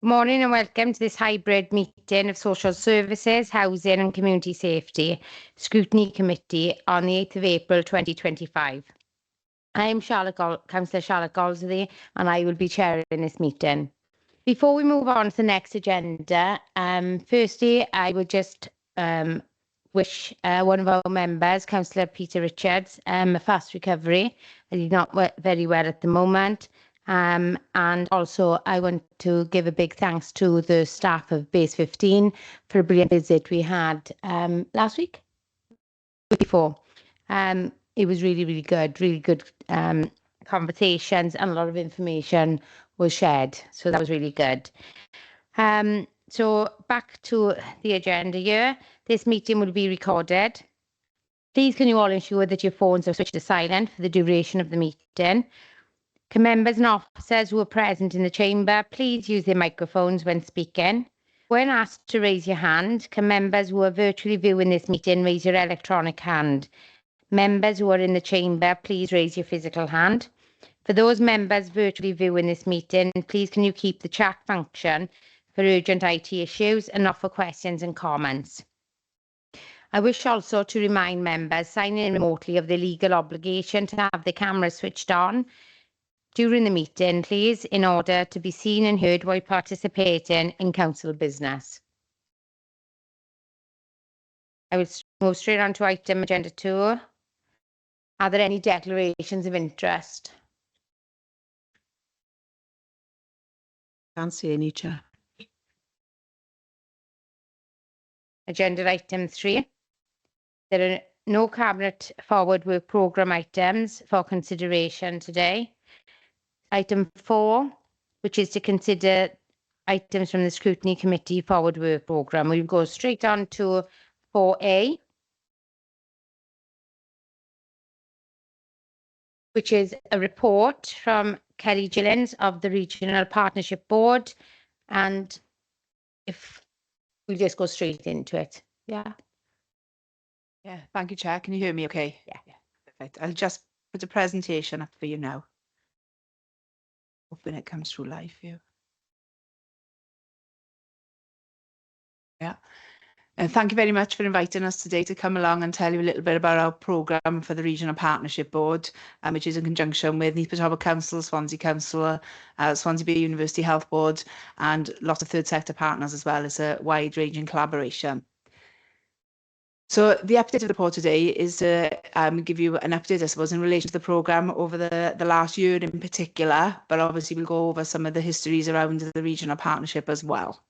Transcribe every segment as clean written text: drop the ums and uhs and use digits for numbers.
Good morning and welcome to this hybrid meeting of Social Services, Housing and Community Safety Scrutiny Committee on the 8th of April 2025. I am Councillor Charlotte Goldsworthy and I will be chairing this meeting. Before we move on to the next agenda, firstly I would just wish one of our members, Councillor Peter Richards, a fast recovery. He's not very well at the moment. And also I want to give a big thanks to the staff of Base 15 for a brilliant visit we had last week, before. It was really good conversations, and a lot of information was shared, so that was really good. So back to the agenda here. This meeting will be recorded. Please can you all ensure that your phones are switched to silent for the duration of the meeting. Can members and officers who are present in the chamber please use their microphones when speaking. When asked to raise your hand, can members who are virtually viewing this meeting raise your electronic hand? Members who are in the chamber, please raise your physical hand. For those members virtually viewing this meeting, please can you keep the chat function for urgent IT issues and not for questions and comments. I wish also to remind members signing in remotely of their legal obligation to have their cameras switched on during the meeting, please, in order to be seen and heard while participating in council business. I will move straight on to item agenda 2. Are there any declarations of interest? Can't see any, Chair. Agenda item 3. There are no Cabinet Forward Work Programme items for consideration today. Item 4, which is to consider items from the Scrutiny Committee Forward Work Programme. We'll go straight on to 4A, which is a report from Kelly Gillens of the Regional Partnership Board. And if we just go straight into it. Yeah, Thank you, Chair. Can you hear me okay? Yeah. Perfect. I'll just put a presentation up for you now. Hoping it comes through live for you. Yeah. And thank you very much for inviting us today to come along and tell you a little bit about our programme for the Regional Partnership Board, which is in conjunction with Neath Talbot Council, Swansea Council, Swansea Bay University Health Board, and lots of third sector partners as well. It's a wide-ranging collaboration. So the update of the report today is to give you an update, I suppose, in relation to the programme over the last year in particular, but obviously we'll go over some of the histories around the regional partnership as well.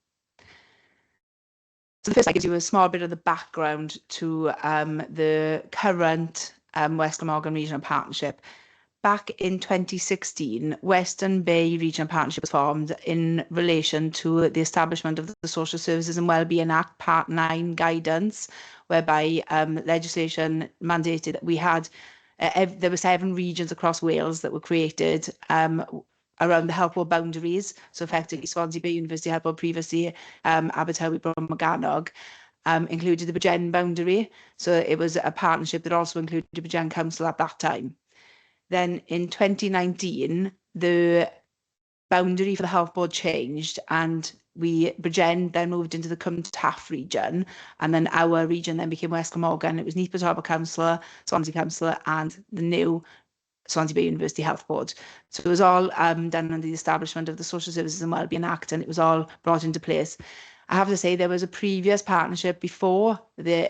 So the first slide gives you a small bit of the background to the current West Glamorgan Regional Partnership. Back in 2016, Western Bay Regional Partnership was formed in relation to the establishment of the Social Services and Wellbeing Act Part 9 guidance, whereby legislation mandated that we had, there were 7 regions across Wales that were created around the health board boundaries. So effectively Swansea Bay University Health Board, previously Abertawe, Bron Maganog, included the Bridgend boundary. So it was a partnership that also included the Bridgend Council at that time. Then in 2019, the boundary for the health board changed, and Bridgend then moved into the Taff region, and then our region then became West Glamorgan. It was Neath Talbot Council, Swansea Council, and the new Swansea Bay University Health Board. So it was all done under the establishment of the Social Services and Wellbeing Act, and it was all brought into place. I have to say there was a previous partnership before the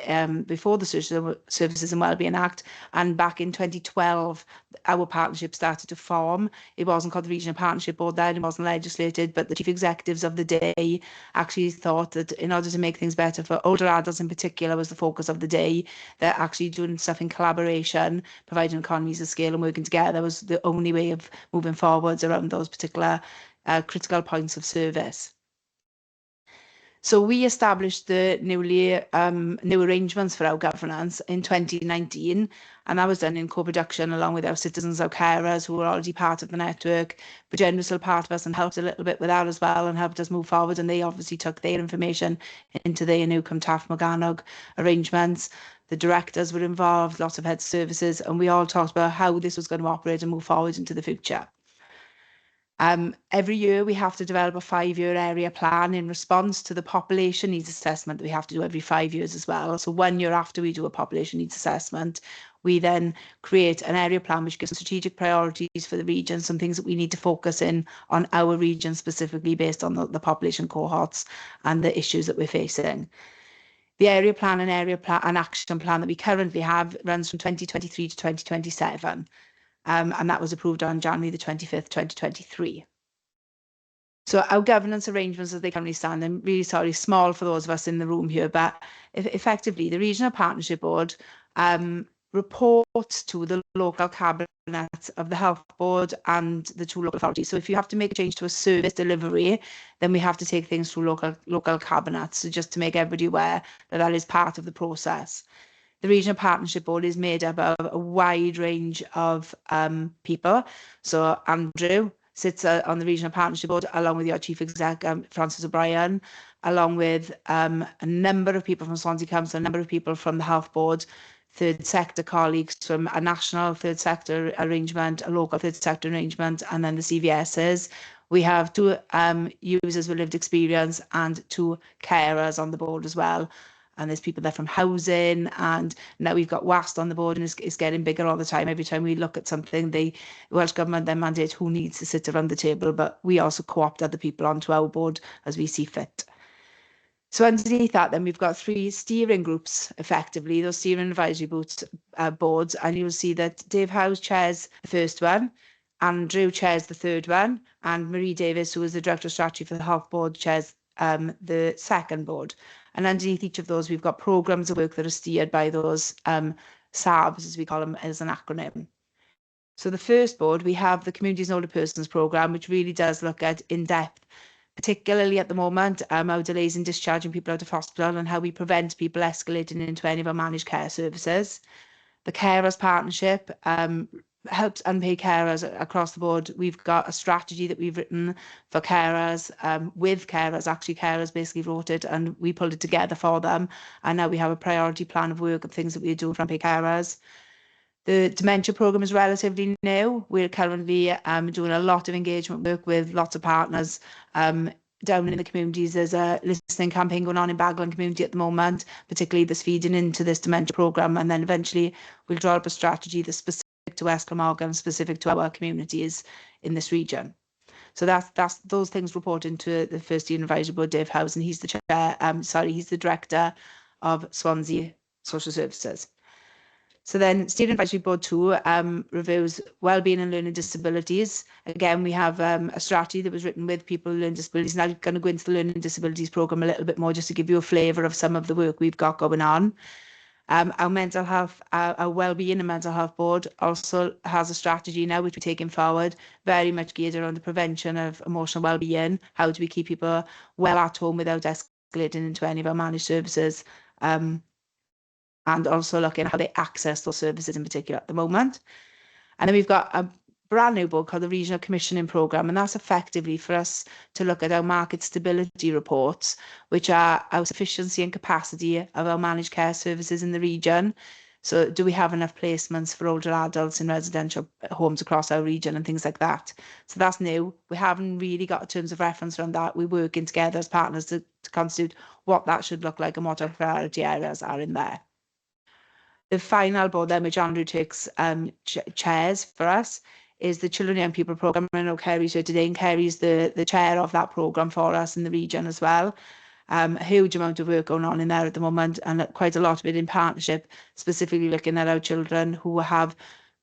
Social Services and Wellbeing Act, and back in 2012 our partnership started to form. It wasn't called the Regional Partnership Board then, it wasn't legislated, but the chief executives of the day actually thought that in order to make things better for older adults in particular was the focus of the day, that actually doing stuff in collaboration, providing economies of scale and working together was the only way of moving forwards around those particular critical points of service. So we established the new arrangements for our governance in 2019, and that was done in co-production along with our citizens, our carers who were already part of the network. Bridgend was still part of us and helped a little bit with that as well and helped us move forward, and they obviously took their information into their new Taff Maganog arrangements. The directors were involved, lots of head services, and we all talked about how this was going to operate and move forward into the future. Every year we have to develop a 5-year area plan in response to the population needs assessment that we have to do every 5 years as well. So 1 year after we do a population needs assessment, we then create an area plan which gives strategic priorities for the region, some things that we need to focus in on our region specifically based on the population cohorts and the issues that we're facing. The area plan and action plan that we currently have runs from 2023 to 2027. And that was approved on January the 25th, 2023. So our governance arrangements as they currently stand, I'm really sorry, small for those of us in the room here, but effectively the Regional Partnership Board reports to the local cabinet of the Health Board and the two local authorities. So if you have to make a change to a service delivery, then we have to take things through local cabinets. So just to make everybody aware that that is part of the process. The Regional Partnership Board is made up of a wide range of people. So Andrew sits on the Regional Partnership Board along with your Chief Exec, Francis O'Brien, along with a number of people from Swansea Council, a number of people from the Health Board, third sector colleagues from a national third sector arrangement, a local third sector arrangement, and then the CVSs. We have 2 users with lived experience and 2 carers on the board as well. And there's people there from housing, and now we've got WAST on the board, and it's getting bigger all the time. Every time we look at something, the Welsh Government then mandate who needs to sit around the table, but we also co-opt other people onto our board as we see fit. So underneath that, then we've got 3 steering groups, effectively, those steering advisory boards, and you'll see that Dave Howes chairs the first one, Andrew chairs the third one, and Marie Davis, who is the Director of Strategy for the Health Board, chairs the second board. And underneath each of those, we've got programs of work that are steered by those SABs, as we call them, as an acronym. So the first board, we have the Communities and Older Persons Programme, which really does look at in-depth, particularly at the moment, our delays in discharging people out of hospital and how we prevent people escalating into any of our managed care services. The Carers Partnership helps unpaid carers across the board. We've got a strategy that we've written for carers, with carers. Actually, carers basically wrote it and we pulled it together for them. And now we have a priority plan of work of things that we're doing for unpaid carers. The dementia programme is relatively new. We're currently doing a lot of engagement work with lots of partners down in the communities. There's a listening campaign going on in Baglan community at the moment, particularly that's feeding into this dementia programme. And then eventually we'll draw up a strategy that's specific to West Glamorgan, specific to our communities in this region. So that's those things report into the first year advisory board, Dave Howes, and he's the chair. He's the director of Swansea Social Services. So then Steering Advisory Board 2 reviews wellbeing and learning disabilities. Again, we have a strategy that was written with people with learning disabilities. Now I'm going to go into the learning disabilities programme a little bit more just to give you a flavour of some of the work we've got going on. Our mental health, our wellbeing and mental health board also has a strategy now which we're taking forward, very much geared around the prevention of emotional wellbeing. How do we keep people well at home without escalating into any of our managed services? And also looking at how they access those services in particular at the moment. And then we've got a brand new book called the Regional Commissioning Programme, and that's effectively for us to look at our market stability reports, which are our sufficiency and capacity of our managed care services in the region. So do we have enough placements for older adults in residential homes across our region and things like that? So that's new. We haven't really got terms of reference around that. We're working together as partners to constitute what that should look like and what our priority areas are in there. The final board then, which Andrew takes chairs for us, is the Children and Young People Programme. I know Kerry's here today, and Kerry's the chair of that programme for us in the region as well. A huge amount of work going on in there at the moment, and quite a lot of it in partnership, specifically looking at our children who have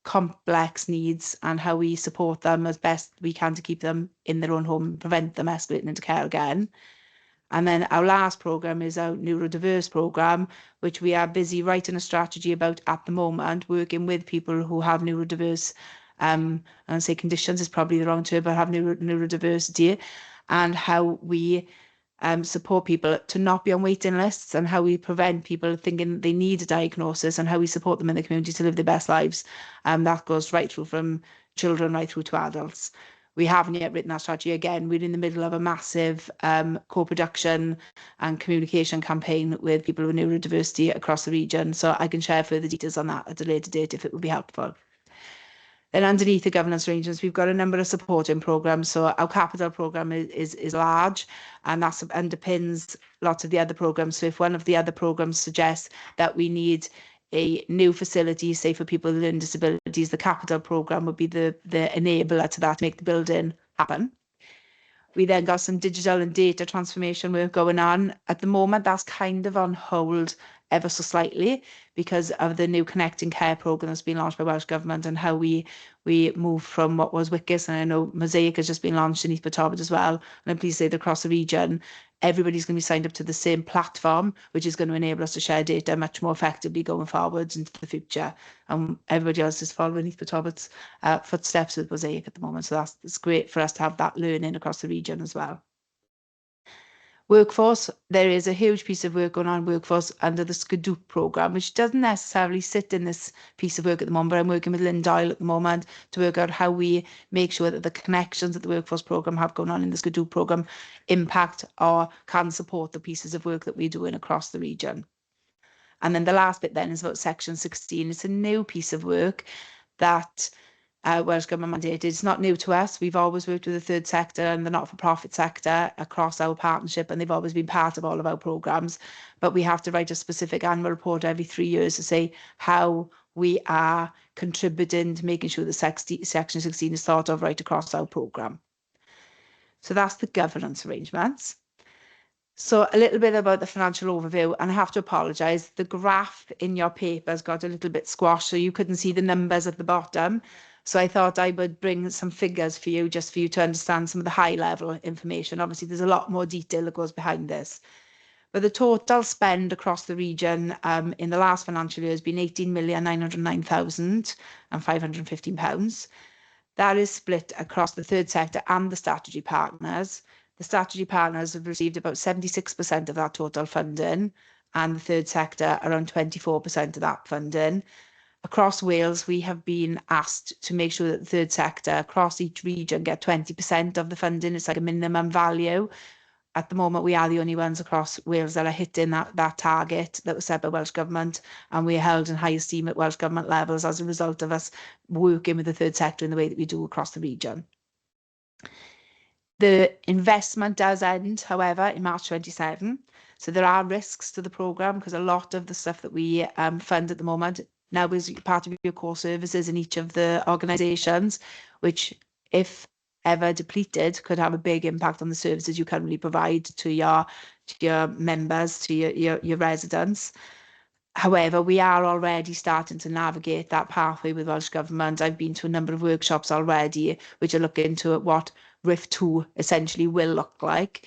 complex needs and how we support them as best we can to keep them in their own home and prevent them escalating into care again. And then our last programme is our neurodiverse programme, which we are busy writing a strategy about at the moment, working with people who have neurodiverse, and say conditions is probably the wrong term, but have neurodiversity, and how we support people to not be on waiting lists, and how we prevent people thinking they need a diagnosis, and how we support them in the community to live their best lives. That goes right through from children right through to adults. We haven't yet written our strategy. Again, we're in the middle of a massive co-production and communication campaign with people with neurodiversity across the region. So I can share further details on that at a later date if it would be helpful. Then underneath the governance arrangements, we've got a number of supporting programs. So our capital program is large, and that underpins lots of the other programs. So if one of the other programs suggests that we need a new facility, say for people with learning disabilities, the capital program would be the enabler to that, to make the building happen. We then got some digital and data transformation work going on. At the moment, that's kind of on hold ever so slightly because of the new Connecting Care programme that's been launched by Welsh Government and how we move from what was Wicus, and I know Mosaic has just been launched in Neath Talbot as well, and I'm pleased to say that across the region, everybody's going to be signed up to the same platform, which is going to enable us to share data much more effectively going forwards into the future. And everybody else is following Neath Talbot's footsteps with Mosaic at the moment. So it's great for us to have that learning across the region as well. Workforce, there is a huge piece of work going on workforce under the Scrutiny programme, which doesn't necessarily sit in this piece of work at the moment, but I'm working with Lynn Doyle at the moment to work out how we make sure that the connections that the workforce programme have going on in the Scrutiny programme impact or can support the pieces of work that we're doing across the region. And then the last bit then is about Section 16. It's a new piece of work that Welsh Government mandated. It's not new to us. We've always worked with the third sector and the not-for-profit sector across our partnership, and they've always been part of all of our programmes. But we have to write a specific annual report every 3 years to say how we are contributing to making sure that Section 16 is thought of right across our programme. So that's the governance arrangements. So a little bit about the financial overview, and I have to apologise, the graph in your paper has got a little bit squashed, so you couldn't see the numbers at the bottom. So I thought I would bring some figures for you, just for you to understand some of the high level information. Obviously, there's a lot more detail that goes behind this. But the total spend across the region in the last financial year has been £18,909,515. That is split across the third sector and the statutory partners. The statutory partners have received about 76% of that total funding, and the third sector around 24% of that funding. Across Wales, we have been asked to make sure that the third sector across each region get 20% of the funding. It's like a minimum value. At the moment, we are the only ones across Wales that are hitting that target that was set by Welsh Government, and we are held in high esteem at Welsh Government levels as a result of us working with the third sector in the way that we do across the region. The investment does end, however, in March 27. So there are risks to the programme because a lot of the stuff that we fund at the moment now is part of your core services in each of the organisations, which, if ever depleted, could have a big impact on the services you currently provide to your members, to your residents. However, we are already starting to navigate that pathway with Welsh Government. I've been to a number of workshops already, which are looking into what RIF 2 essentially will look like.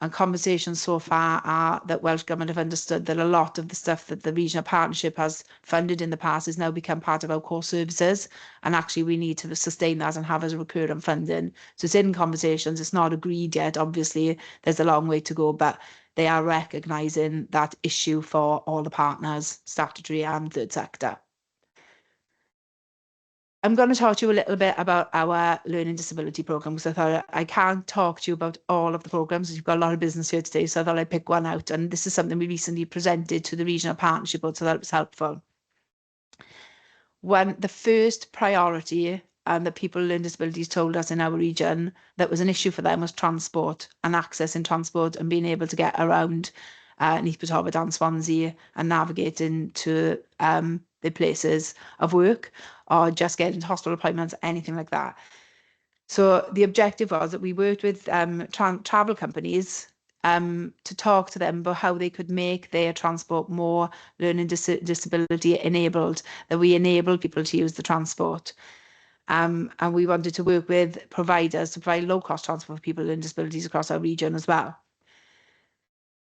And conversations so far are that Welsh Government have understood that a lot of the stuff that the regional partnership has funded in the past has now become part of our core services. And actually, we need to sustain that and have as a recurring funding. So it's in conversations. It's not agreed yet. Obviously, there's a long way to go, but they are recognising that issue for all the partners, statutory and third sector. I'm going to talk to you a little bit about our learning disability programme, because I thought I can't talk to you about all of the programmes. You've got a lot of business here today, so I thought I'd pick one out. And this is something we recently presented to the regional partnership board, so that was helpful. The first priority that people with learning disabilities told us in our region that was an issue for them was transport and access in transport and being able to get around Neath, Talbot and Swansea and navigating to the places of work or just getting to hospital appointments, anything like that. So the objective was that we worked with travel companies to talk to them about how they could make their transport more learning disability enabled, that we enable people to use the transport. And we wanted to work with providers to provide low-cost transport for people with learning disabilities across our region as well.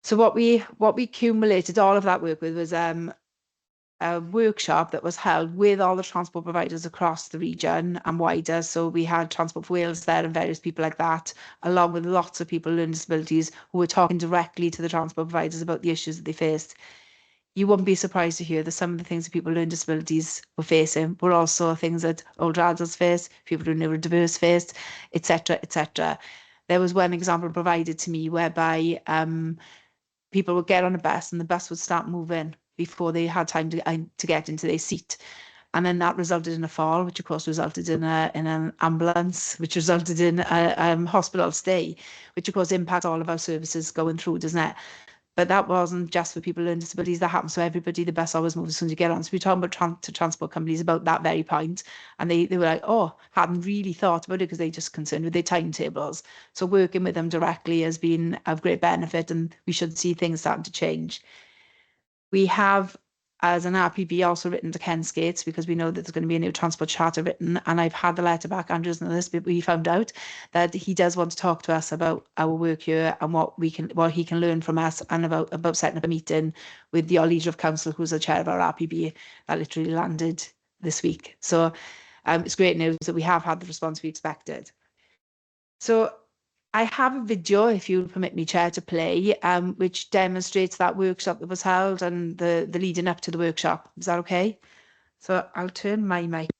So what we accumulated all of that work with was a workshop that was held with all the transport providers across the region and wider. So we had Transport for Wales there and various people like that, along with lots of people with learning disabilities who were talking directly to the transport providers about the issues that they faced. You wouldn't be surprised to hear that some of the things that people with learning disabilities were facing were also things that older adults face, people who are neurodiverse faced, etc., etc. There was one example provided to me whereby people would get on a bus and the bus would start moving before they had time to get into their seat. And then that resulted in a fall, which of course resulted in an ambulance, which resulted in a hospital stay, which of course impacts all of our services going through, doesn't it? But that wasn't just for people with learning disabilities. That happens to everybody. The bus always moves as soon as you get on. So we're talking about transport companies about that very point. And they were like, oh, hadn't really thought about it because they just concerned with their timetables. So working with them directly has been of great benefit, and we should see things starting to change. We have, as an RPB, also written to Ken Skates because we know that there's going to be a new transport charter written. And I've had the letter back, Andrew doesn't know this, but we found out that he does want to talk to us about our work here and what he can learn from us, and about setting up a meeting with the Leader of Council, who's the chair of our RPB. That literally landed this week. So it's great news that we have had the response we expected. So I have a video, if you'll permit me, Chair, to play, which demonstrates that workshop that was held and the leading up to the workshop. Is that okay? So I'll turn my mic.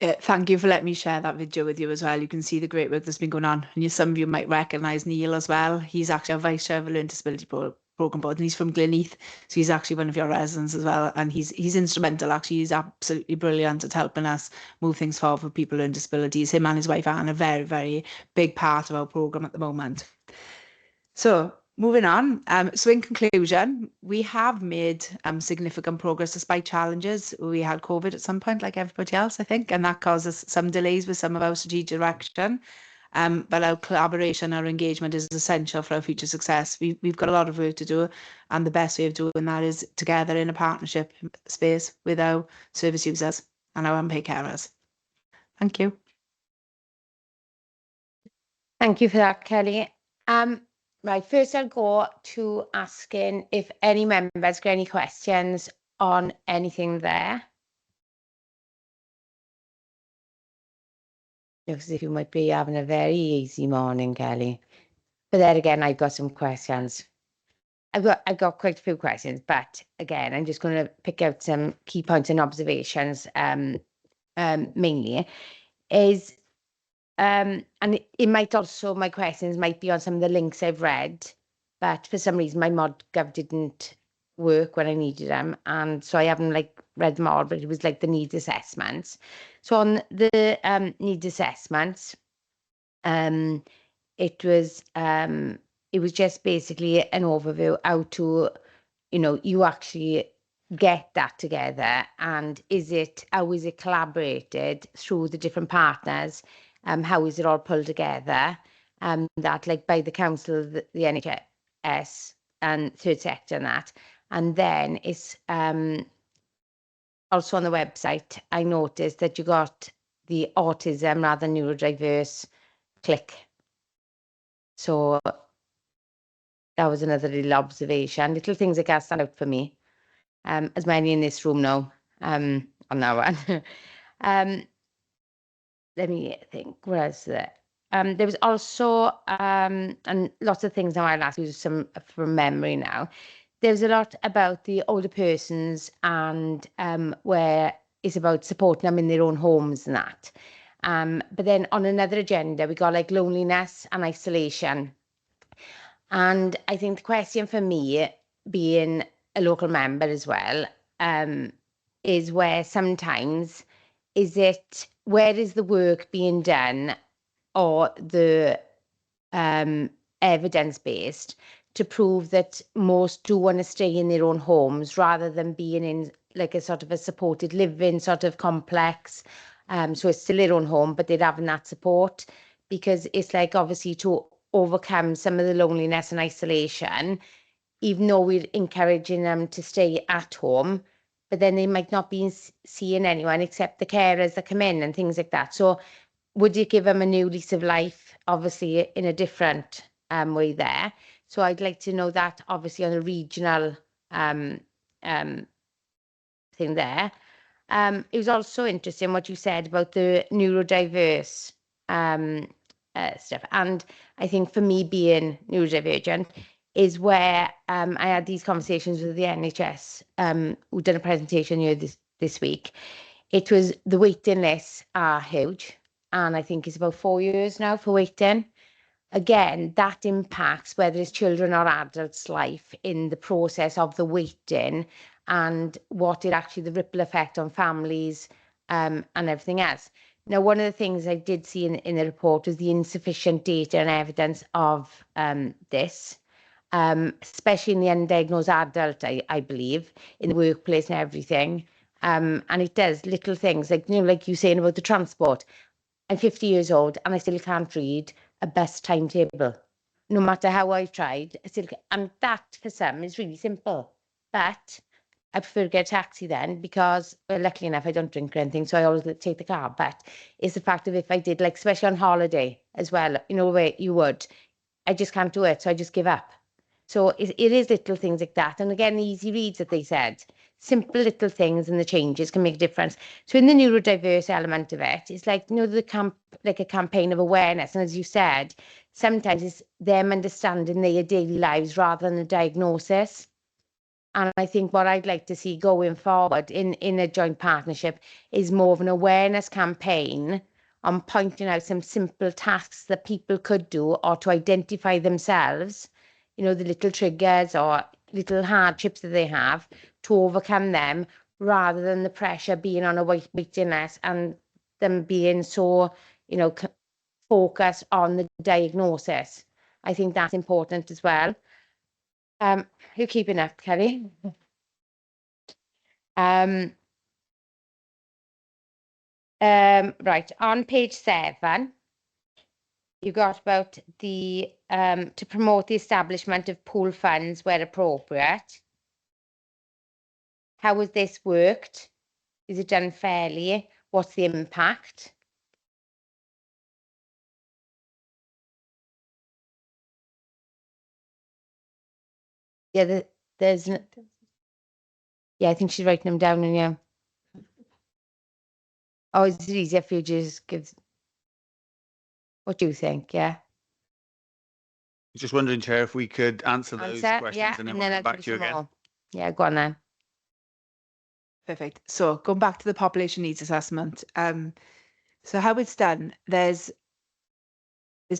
Thank you for letting me share that video with you as well. You can see the great work that's been going on. And some of you might recognise Neil as well. He's actually a Vice Chair of the Learning Disability Programme Board, and he's from Neath. So he's actually one of your residents as well. And he's instrumental, actually. He's absolutely brilliant at helping us move things forward for people with disabilities. Him and his wife Anne are a very, very big part of our programme at the moment. So moving on, so in conclusion, we have made significant progress despite challenges. We had COVID at some point, like everybody else, I think, and that caused us some delays with some of our strategic direction. But our collaboration, our engagement is essential for our future success. We've got a lot of work to do, and the best way of doing that is together in a partnership space with our service users and our unpaid carers. Thank you. Thank you for that, Kelly. Right, first I'll go to asking if any members got any questions on anything there. Looks as if you might be having a very easy morning, Kelly. But then again, I've got some questions. I've got quite a few questions, but again, I'm just going to pick out some key points and observations. Mainly is and it might also, my questions might be on some of the links I've read, but for some reason my ModGov didn't work when I needed them, and so I haven't read them all, but it was like the needs assessments. So on the needs assessments, it was just basically an overview how to, you actually get that together, and how is it collaborated through the different partners? How is it all pulled together? That by the council, the NHS and third sector and that. And then it's also on the website, I noticed that you got the autism rather than neurodiverse click. So that was another little observation, little things that got stand out for me. As many in this room know, on that one. Let me think, what else there? There was also, and lots of things now I'll ask you some from memory now. There's a lot about the older persons and where it's about supporting them in their own homes and that. But then on another agenda, we got loneliness and isolation. And I think the question for me, being a local member as well, is where sometimes where is the work being done or the evidence-based to prove that most do want to stay in their own homes rather than being in a sort of a supported living sort of complex. So it's still their own home, but they're having that support, because it's obviously to overcome some of the loneliness and isolation, even though we're encouraging them to stay at home, but then they might not be seeing anyone except the carers that come in and things like that. So would you give them a new lease of life, obviously in a different way there? So I'd like to know that, obviously on a regional thing there. It was also interesting what you said about the neurodiverse stuff. And I think for me, being neurodivergent is where I had these conversations with the NHS, who done a presentation here this week. It was the waiting lists are huge, and I think it's about 4 years now for waiting. Again, that impacts whether it's children or adults' life in the process of the waiting, and what it actually, the ripple effect on families and everything else. Now, one of the things I did see in the report was the insufficient data and evidence of this, especially in the undiagnosed adult, I believe, in the workplace and everything. And it does little things like you saying about the transport. I'm 50 years old and I still can't read a bus timetable. No matter how I've tried, and that for some is really simple. But I prefer to get a taxi then, because, well, luckily enough, I don't drink or anything, so I always take the car. But it's the fact of, if I did, especially on holiday as well, where you would, I just can't do it, so I just give up. So it is little things like that. And again, the easy reads that they said, simple little things, and the changes can make a difference. So in the neurodiverse element of it, it's a campaign of awareness. And as you said, sometimes it's them understanding their daily lives rather than a diagnosis. And I think what I'd like to see going forward in a joint partnership is more of an awareness campaign on pointing out some simple tasks that people could do, or to identify themselves, the little triggers or little hardships that they have, to overcome them, rather than the pressure being on a waiting list and them being so, focused on the diagnosis. I think that's important as well. You're keeping up, Kelly. Right, on page 7, you got about the to promote the establishment of pool funds where appropriate. How has this worked? Is it done fairly? What's the impact? Yeah, there's yeah, I think she's writing them down, and yeah. Oh, is it easier for you to just give? What do you think? Yeah. Just wondering, Chair, if we could answer those questions, Yeah, and then and we'll then I'll come back give to you some again. more. Yeah, go on then. Perfect. So going back to the population needs assessment. So how it's done, there's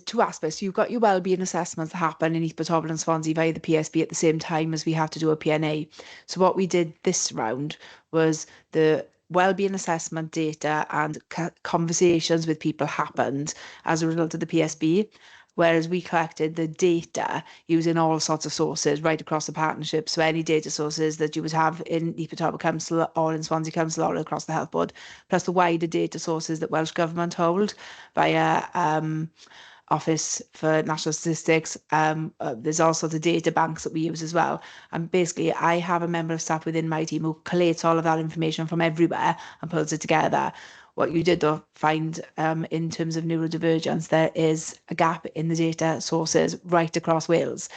2 aspects. You've got your wellbeing assessments that happen in Neath, Talbot and Swansea via the PSB at the same time as we have to do a PNA. So what we did this round was the wellbeing assessment data and conversations with people happened as a result of the PSB, whereas we collected the data using all sorts of sources right across the partnership. So any data sources that you would have in Neath Talbot Council or in Swansea Council or across the Health Board, plus the wider data sources that Welsh Government hold via Office for National Statistics. There's also the data banks that we use as well. And basically, I have a member of staff within my team who collates all of that information from everywhere and pulls it together. What you did, though, find in terms of neurodivergence, there is a gap in the data sources right across Wales.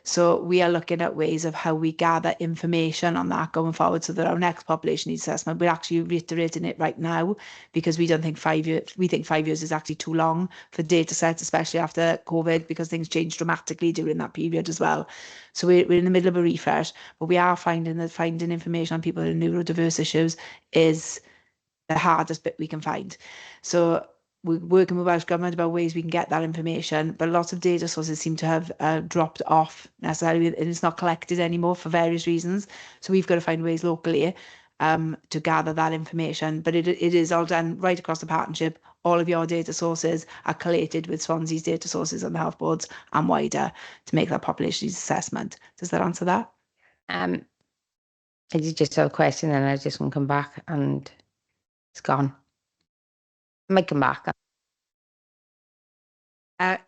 So we are looking at ways of how we gather information on that going forward, so that our next population needs assessment, we're actually reiterating it right now, because we don't think 5 years, we think 5 years is actually too long for data sets, especially after COVID, because things changed dramatically during that period as well. So we're in the middle of a refresh, but we are finding that finding information on people with neurodiverse issues is the hardest bit we can find. So we're working with Welsh Government about ways we can get that information, but lots of data sources seem to have dropped off necessarily, and it's not collected anymore for various reasons. So we've got to find ways locally to gather that information. But it is all done right across the partnership. All of your data sources are collated with Swansea's data sources and the health boards and wider to make that population needs assessment. Does that answer that? I did just have a question, and I just want to come back, and it's gone. I might come back.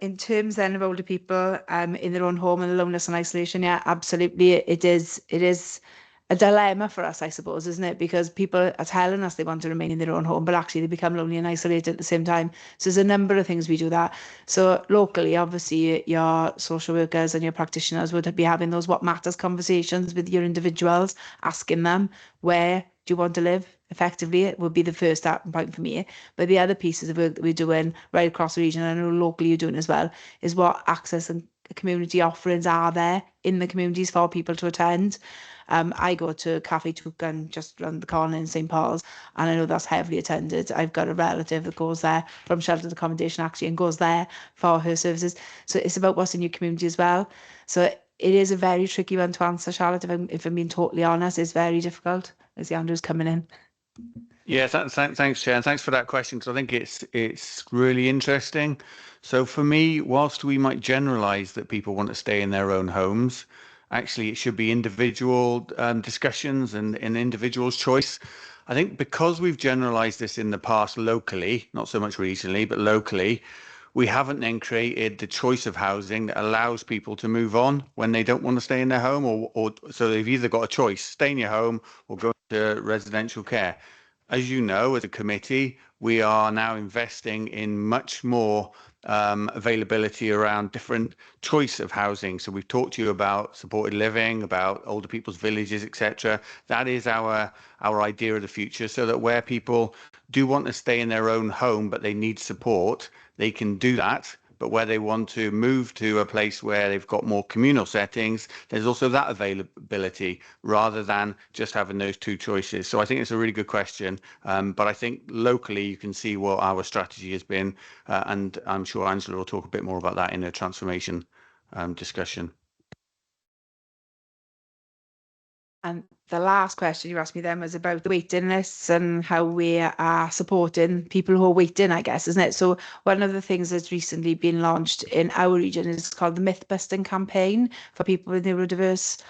In terms then of older people in their own home and loneliness and isolation, yeah, absolutely. It is a dilemma for us, I suppose, isn't it? Because people are telling us they want to remain in their own home, but actually they become lonely and isolated at the same time. So there's a number of things we do that. So locally, obviously, your social workers and your practitioners would be having those what matters conversations with your individuals, asking them, where do you want to live? Effectively, it would be the first starting point for me. But the other pieces of work that we're doing right across the region, and I know locally you're doing as well, is what access and community offerings are there in the communities for people to attend. I go to Cafe Toucan just around the corner in St Paul's, and I know that's heavily attended. I've got a relative that goes there from sheltered accommodation actually, and goes there for her services. So it's about what's in your community as well. So it is a very tricky one to answer, Charlotte, if I'm being totally honest. It's very difficult. As Andrew's coming in. Yeah, thanks, Chair, and thanks for that question, because I think it's really interesting. So for me, whilst we might generalise that people want to stay in their own homes, actually it should be individual discussions and an individual's choice. I think because we've generalised this in the past locally, not so much regionally, but locally, we haven't then created the choice of housing that allows people to move on when they don't want to stay in their home, or so they've either got a choice, stay in your home or go to residential care. As you know, as a committee, we are now investing in much more availability around different choice of housing. So we've talked to you about supported living, about older people's villages, etc. That is our idea of the future, so that where people do want to stay in their own home, but they need support, they can do that but where they want to move to a place where they've got more communal settings, there's also that availability rather than just having those two choices. So I think it's a really good question. But I think locally you can see what our strategy has been, and I'm sure Angela will talk a bit more about that in a transformation discussion. And the last question you asked me then was about the waiting lists and how we are supporting people who are waiting, I guess, isn't it? So one of the things that's recently been launched in our region is called the Myth Busting campaign for people with neurodiversity.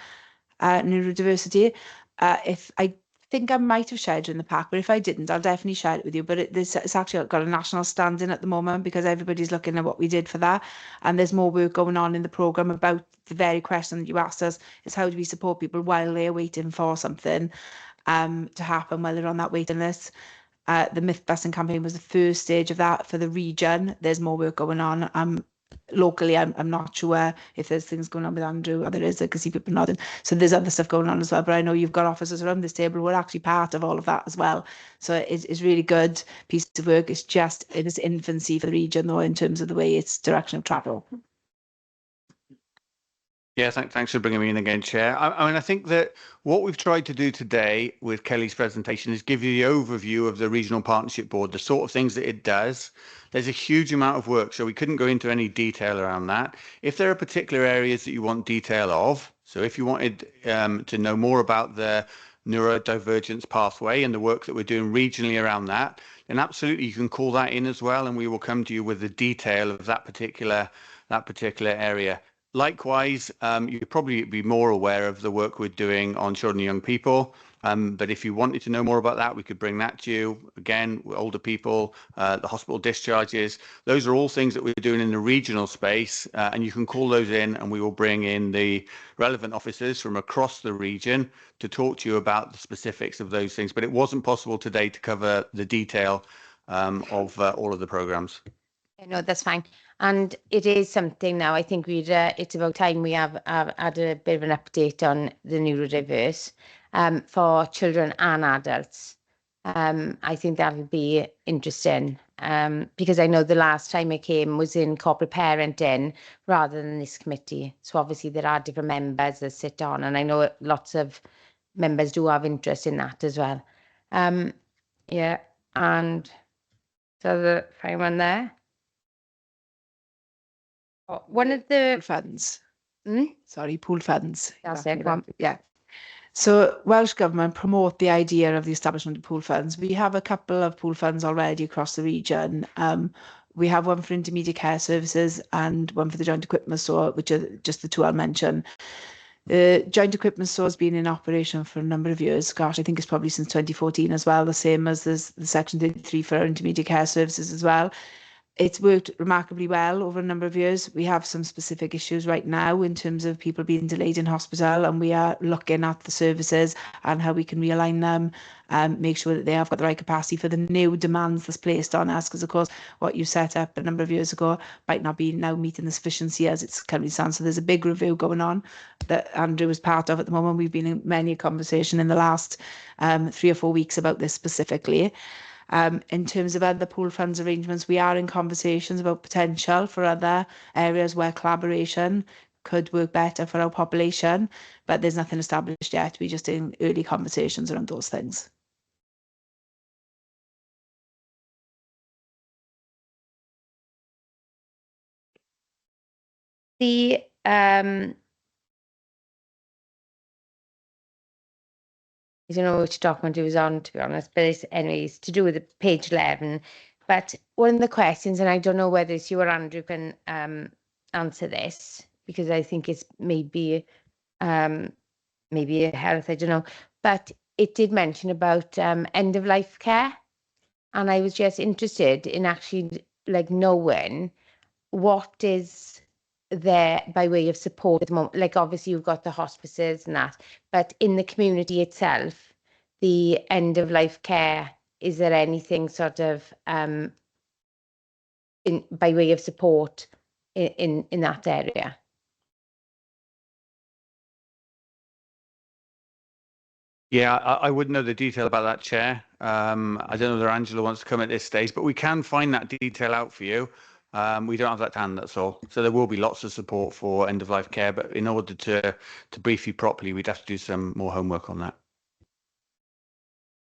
If I think I might have shared it in the pack, but if I didn't, I'll definitely share it with you. But it's actually got a national stand-in at the moment because everybody's looking at what we did for that. And there's more work going on in the programme about the very question that you asked us, is how do we support people while they're waiting for something to happen, while they're on that waiting list. The Myth Busting campaign was the first stage of that for the region. There's more work going on. Locally, I'm not sure if there's things going on with Andrew, or there is, I can see people nodding. So there's other stuff going on as well, but I know you've got officers around this table. We're actually part of all of that as well. So it's really good piece of work. It's just in its infancy for the region, though, in terms of the way its direction of travel. Yeah, thanks for bringing me in again, Chair. I mean, I think that what we've tried to do today with Kelly's presentation is give you the overview of the Regional Partnership Board, the sort of things that it does. There's a huge amount of work, so we couldn't go into any detail around that. If there are particular areas that you want detail of, so if you wanted to know more about the neurodivergence pathway and the work that we're doing regionally around that, then absolutely you can call that in as well, and we will come to you with the detail of that particular area. Likewise, you'd probably be more aware of the work we're doing on children and young people. But if you wanted to know more about that, we could bring that to you. Again, older people, the hospital discharges, those are all things that we're doing in the regional space. And you can call those in and we will bring in the relevant officers from across the region to talk to you about the specifics of those things. But it wasn't possible today to cover the detail of all of the programs. No, that's fine. And it is something now, I think it's about time we have had a bit of an update on the neurodiverse for children and adults. I think that'll be interesting because I know the last time I came was in corporate parenting rather than this committee. So obviously there are different members that sit on, and I know lots of members do have interest in that as well. Yeah, and so the fine one there. One of the funds. Sorry, Pooled funds. That's it. Yeah. So Welsh Government promote the idea of the establishment of pool funds. We have a couple of pool funds already across the region. We have one for intermediate care services and one for the joint equipment store, which are just the two I'll mention. The joint equipment store has been in operation for a number of years. Gosh, I think it's probably since 2014 as well, the same as the Section 33 for our intermediate care services as well. It's worked remarkably well over a number of years. We have some specific issues right now in terms of people being delayed in hospital, and we are looking at the services and how we can realign them and make sure that they have got the right capacity for the new demands that's placed on us. Because, of course, what you set up a number of years ago might not be now meeting the sufficiency as it's currently stands. So there's a big review going on that Andrew is part of at the moment. We've been in many conversations in the last 3 or 4 weeks about this specifically. In terms of other pool funds arrangements, we are in conversations about potential for other areas where collaboration could work better for our population, but there's nothing established yet. We're just in early conversations around those things. The I don't know which document it was on, to be honest, but it's anyways to do with the page 11. But one of the questions, and I don't know whether it's you or Andrew can answer this, because I think it's maybe a health, I don't know, but it did mention about end of life care, and I was just interested in actually like knowing what is there by way of support at the moment. Like obviously you've got the hospices and that, but in the community itself, the end of life care, is there anything sort of in by way of support in that area? Yeah, I wouldn't know the detail about that, Chair. I don't know whether Angela wants to come at this stage, but we can find that detail out for you. We don't have that to hand, that's all. So there will be lots of support for end-of-life care, but in order to brief you properly, we'd have to do some more homework on that.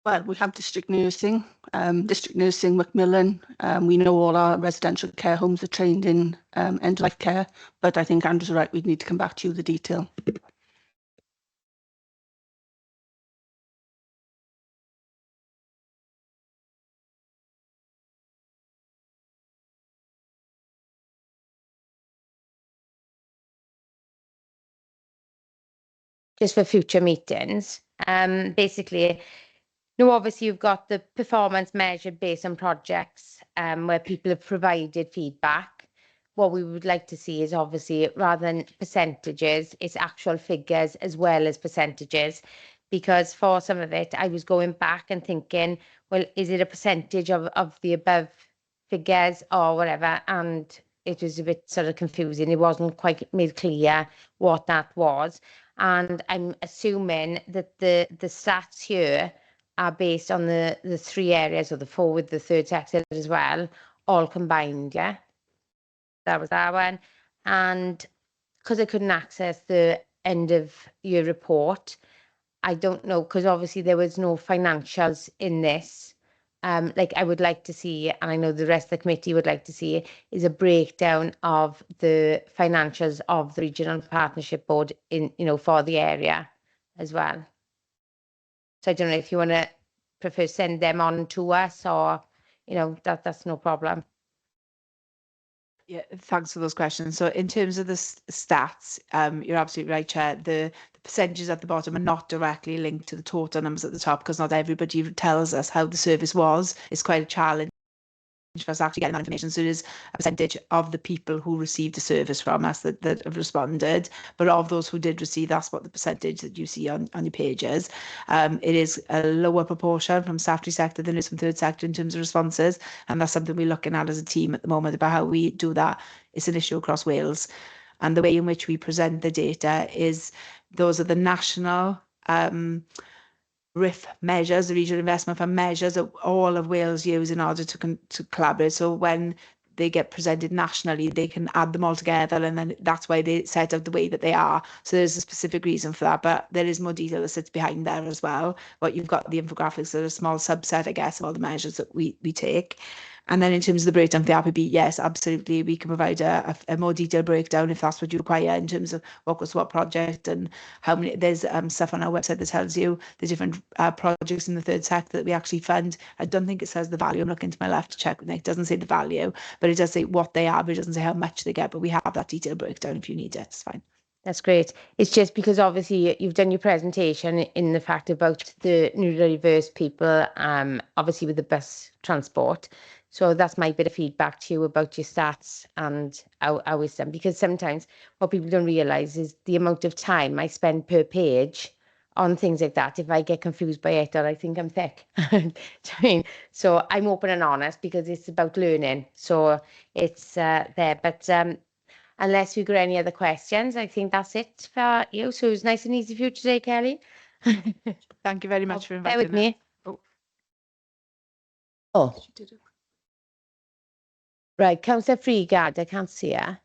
Well, we have district nursing, Macmillan. We know all our residential care homes are trained in end-of-life care, but I think Andrew's right, we'd need to come back to you with the detail. Just for future meetings. Basically, no, obviously you've got the performance measured based on projects where people have provided feedback. What we would like to see is obviously rather than percentages, it's actual figures as well as percentages. Because for some of it, I was going back and thinking, well, is it a percentage of the above figures or whatever? And it was a bit sort of confusing. It wasn't quite made clear what that was. And I'm assuming that the stats here are based on the three areas, or the four with the third sector as well, all combined, yeah? That was that one. And because I couldn't access the end of year report, I don't know, because obviously there was no financials in this. Like I would like to see, and I know the rest of the committee would like to see, is a breakdown of the financials of the regional partnership board in, for the area as well. So I don't know if you want to prefer send them on to us, or, that's no problem. Yeah, thanks for those questions. So in terms of the stats, you're absolutely right, Chair. The percentages at the bottom are not directly linked to the total numbers at the top, because not everybody tells us how the service was. It's quite a challenge for us actually getting that information. So it is a percentage of the people who received the service from us that have responded, but of those who did receive, that's what the percentage that you see on your pages. It is a lower proportion from statutory sector than it is from third sector in terms of responses, and that's something we're looking at as a team at the moment about how we do that. It's an issue across Wales, and the way in which we present the data is those are the national RIF measures, the Regional Investment Fund measures that all of Wales use in order to collaborate. So when they get presented nationally, they can add them all together, and then that's why they set out the way that they are. So there's a specific reason for that, but there is more detail that sits behind there as well. But you've got the infographics that are a small subset, I guess, of all the measures that we take. And then in terms of the breakdown of the RPB, yes, absolutely, we can provide a more detailed breakdown if that's what you require, in terms of what goes to what project and how many. There's stuff on our website that tells you the different projects in the third sector that we actually fund. I don't think it says the value. I'm looking to my left to check with Nick. It doesn't say the value, but it does say what they are, but it doesn't say how much they get. But we have that detailed breakdown if you need it. It's fine. That's great. It's just because obviously you've done your presentation in the fact about the neurodiverse people, obviously with the bus transport. So that's my bit of feedback to you about your stats and how it's done. Because sometimes what people don't realise is the amount of time I spend per page on things like that. If I get confused by it, or I think I'm thick. Do you know what I mean? So I'm open and honest because it's about learning. So it's there. But unless we've got any other questions, I think that's it for you. So it was nice and easy for you today, Kelly. Thank you very much for Bear inviting with me. us. Oh, right. Councillor Freegard, I can't see her.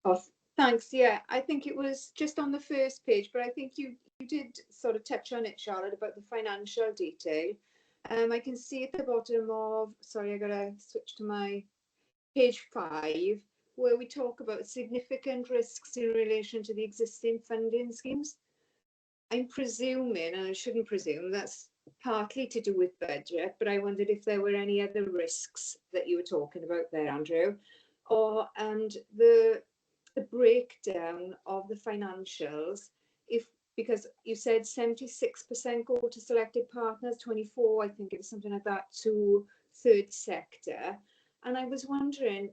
Oh, thanks. Yeah, I think it was just on the first page, but I think you did sort of touch on it, Charlotte, about the financial detail. I can see at the bottom of, sorry, I gotta switch to my page 5, where we talk about significant risks in relation to the existing funding schemes. I'm presuming, and I shouldn't presume, that's partly to do with budget, but I wondered if there were any other risks that you were talking about there, Andrew, and the breakdown of the financials, because you said 76% go to selected partners, 24, I think it was something like that, to third sector. And I was wondering,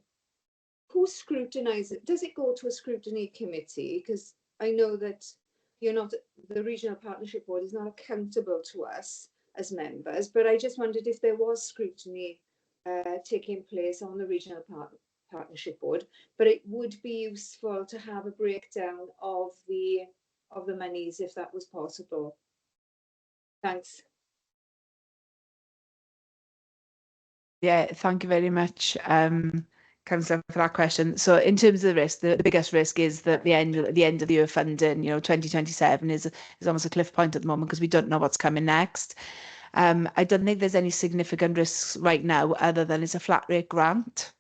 who scrutinises it? Does it go to a scrutiny committee? Because I know that the Regional Partnership Board is not accountable to us as members, but I just wondered if there was scrutiny taking place on the Regional Partnership Board. But it would be useful to have a breakdown of the monies if that was possible. Thanks. Yeah, thank you very much, Councillor, for that question. So in terms of the risk, the biggest risk is that the end of the year funding, 2027 is almost a cliff point at the moment because we don't know what's coming next. I don't think there's any significant risks right now other than it's a flat rate grant.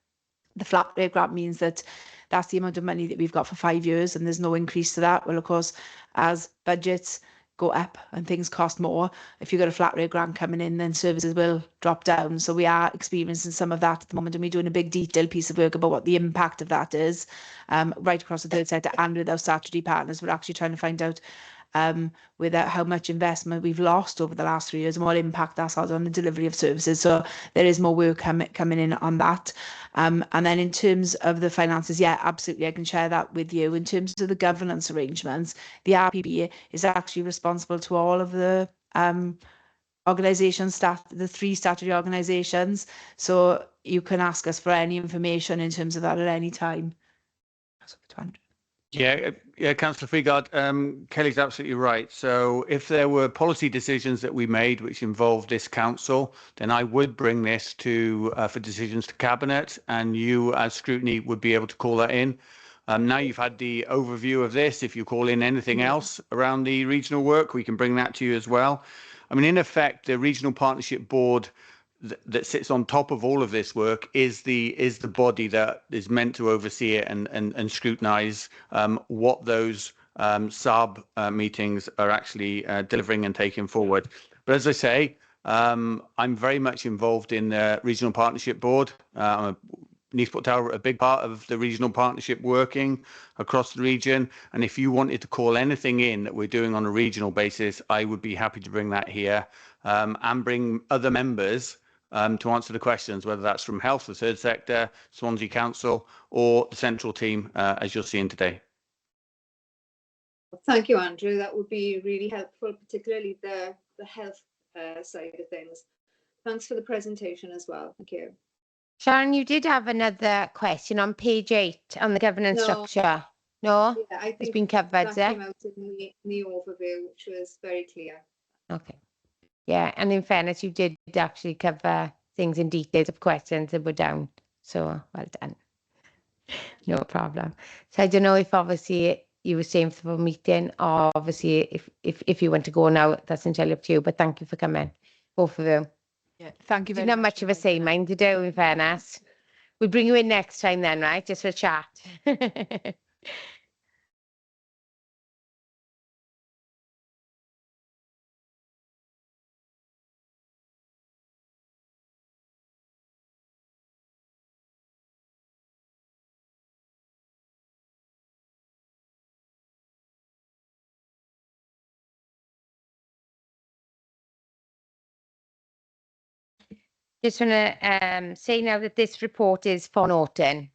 The flat rate grant means that that's the amount of money that we've got for 5 years and there's no increase to that. Well, of course, as budgets go up and things cost more, if you've got a flat rate grant coming in, then services will drop down. So we are experiencing some of that at the moment, and we're doing a big detailed piece of work about what the impact of that is, right across the third sector and with our statutory partners. We're actually trying to find out with how much investment we've lost over the last 3 years and what impact that's had on the delivery of services. So there is more work coming in on that. And then in terms of the finances, yeah, absolutely, I can share that with you. In terms of the governance arrangements, the RPB is actually responsible to all of the organisations, the 3 statutory organisations. So you can ask us for any information in terms of that at any time. Yeah, Councillor Freegard, Kelly's absolutely right. So if there were policy decisions that we made which involved this council, then I would bring this to for decisions to Cabinet, and you as Scrutiny would be able to call that in. Now you've had the overview of this. If you call in anything else around the regional work, we can bring that to you as well. I mean, in effect, the Regional Partnership Board that sits on top of all of this work is the body that is meant to oversee it and scrutinise what those sub meetings are actually delivering and taking forward. But as I say, I'm very much involved in the Regional Partnership Board. Neath Port Talbot, a big part of the regional partnership working across the region. And if you wanted to call anything in that we're doing on a regional basis, I would be happy to bring that here and bring other members to answer the questions, whether that's from Health, the third sector, Swansea Council, or the central team, as you're seeing today. Thank you, Andrew. That would be really helpful, particularly the health side of things. Thanks for the presentation as well. Thank you. Sharon, you did have another question on page 8 on the governance structure. No? Yeah, I think it's been covered that there. came out in the overview, which was very clear. Okay. Yeah, and in fairness, you did actually cover things in detail of questions that were down. So well done. No problem. So I don't know if obviously you were staying for the meeting, or obviously if you want to go now, that's entirely up to you. But thank you for coming, both of you. Yeah, thank you very Didn't much. have much of a say mind to do, in fairness. We'll bring you in next time then, right? Just for a chat. Just want to say now that this report is for noting.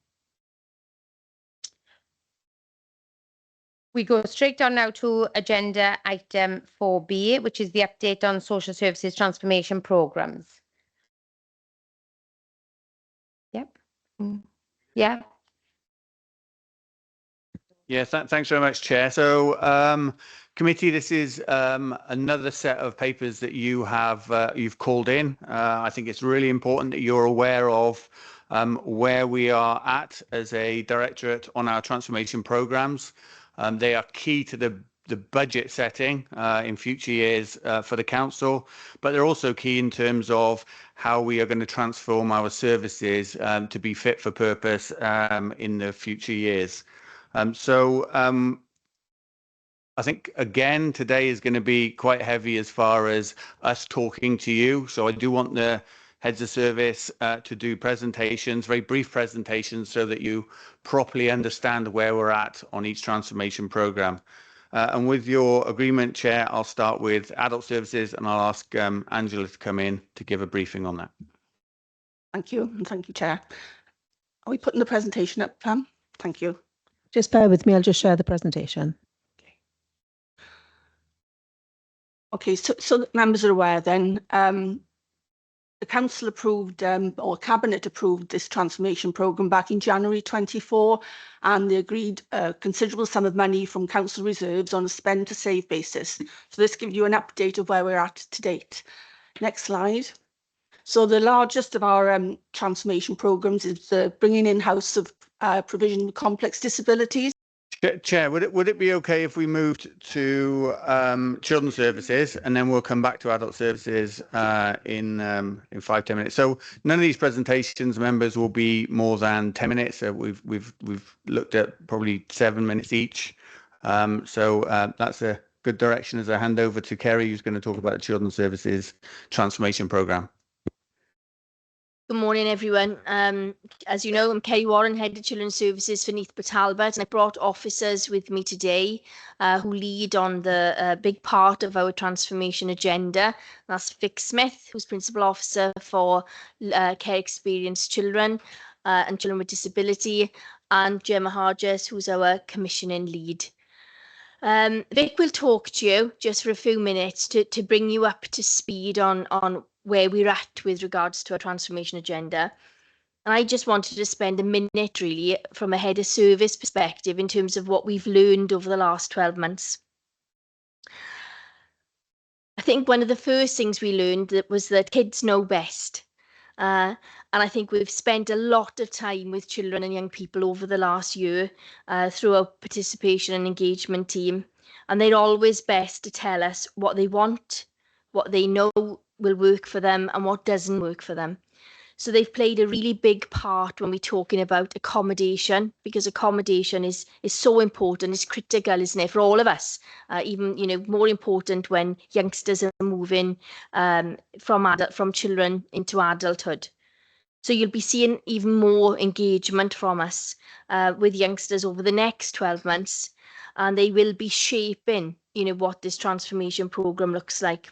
We go straight on now to agenda item 4B, which is the update on social services transformation programmes. Yep. Yeah. Yeah, thanks very much, Chair. So, committee, this is another set of papers that you have you've called in. I think it's really important that you're aware of where we are at as a directorate on our transformation programmes. They are key to the budget setting in future years for the council, but they're also key in terms of how we are going to transform our services to be fit for purpose in the future years. I think, again, today is going to be quite heavy as far as us talking to you. So I do want the heads of service to do presentations, very brief presentations, so that you properly understand where we're at on each transformation programme. And with your agreement, Chair, I'll start with adult services and I'll ask Angela to come in to give a briefing on that. Thank you, and thank you, Chair. Are we putting the presentation up, Pam? Thank you. Just bear with me, I'll just share the presentation. Okay, so that members are aware then, the council approved or cabinet approved this transformation programme back in January 24, and they agreed a considerable sum of money from council reserves on a spend to save basis. So this gives you an update of where we're at to date. Next slide. So the largest of our transformation programmes is the bringing in-house of provision of complex disabilities. Chair, would it be okay if we moved to children's services, and then we'll come back to adult services in 5-10 minutes? So none of these presentations, members, will be more than 10 minutes. So we've looked at probably 7 minutes each. So that's a good direction as I hand over to Kerry, who's going to talk about the children's services transformation programme. Good morning, everyone. As you know, I'm Kerry Warren, Head of Children's Services for Neath Talbot, and I brought officers with me today who lead on the big part of our transformation agenda. That's Vic Smith, who's Principal Officer for Care Experienced Children and Children with Disability, and Gemma Hargis, who's our Commissioning Lead. Vic will talk to you just for a few minutes to bring you up to speed on where we're at with regards to our transformation agenda. And I just wanted to spend a minute really from a head of service perspective in terms of what we've learned over the last 12 months. I think one of the first things we learned was that kids know best. And I think we've spent a lot of time with children and young people over the last year through our participation and engagement team. And they're always best to tell us what they want, what they know will work for them, and what doesn't work for them. So they've played a really big part when we're talking about accommodation, because accommodation is so important. It's critical, isn't it, for all of us? Even more important when youngsters are moving from children into adulthood. So you'll be seeing even more engagement from us with youngsters over the next 12 months, and they will be shaping, what this transformation programme looks like.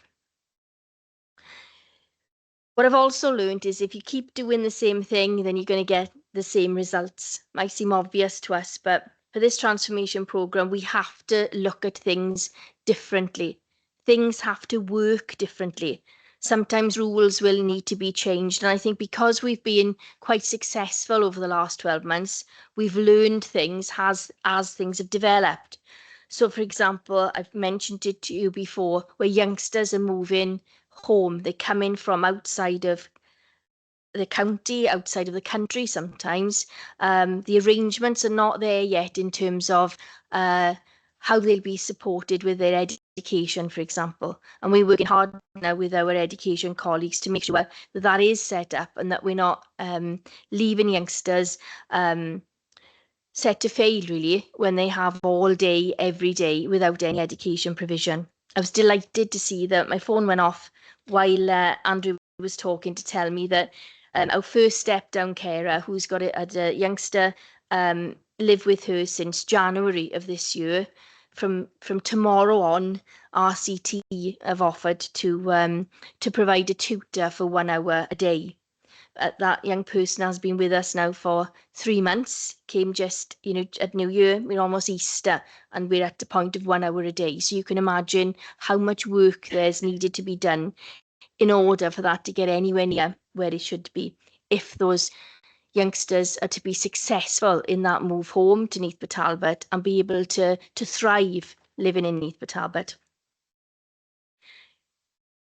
What I've also learned is if you keep doing the same thing, then you're going to get the same results. Might seem obvious to us, but for this transformation programme, we have to look at things differently. Things have to work differently. Sometimes rules will need to be changed. And I think because we've been quite successful over the last 12 months, we've learned things as things have developed. So, for example, I've mentioned it to you before, where youngsters are moving home. They come in from outside of the county, outside of the country sometimes. The arrangements are not there yet in terms of how they'll be supported with their education, for example. And we're working hard now with our education colleagues to make sure that that is set up and that we're not leaving youngsters set to fail, really, when they have all day, every day, without any education provision. I was delighted to see that my phone went off while Andrew was talking to tell me that our first step-down carer, who's got a youngster live with her since January of this year, from tomorrow on, RCT have offered to provide a tutor for 1 hour a day. That young person has been with us now for 3 months, came just, at New Year, we're almost Easter, and we're at the point of 1 hour a day. So you can imagine how much work there's needed to be done in order for that to get anywhere near where it should be. If those youngsters are to be successful in that move home to Neath Talbot and be able to thrive living in Neath Talbot.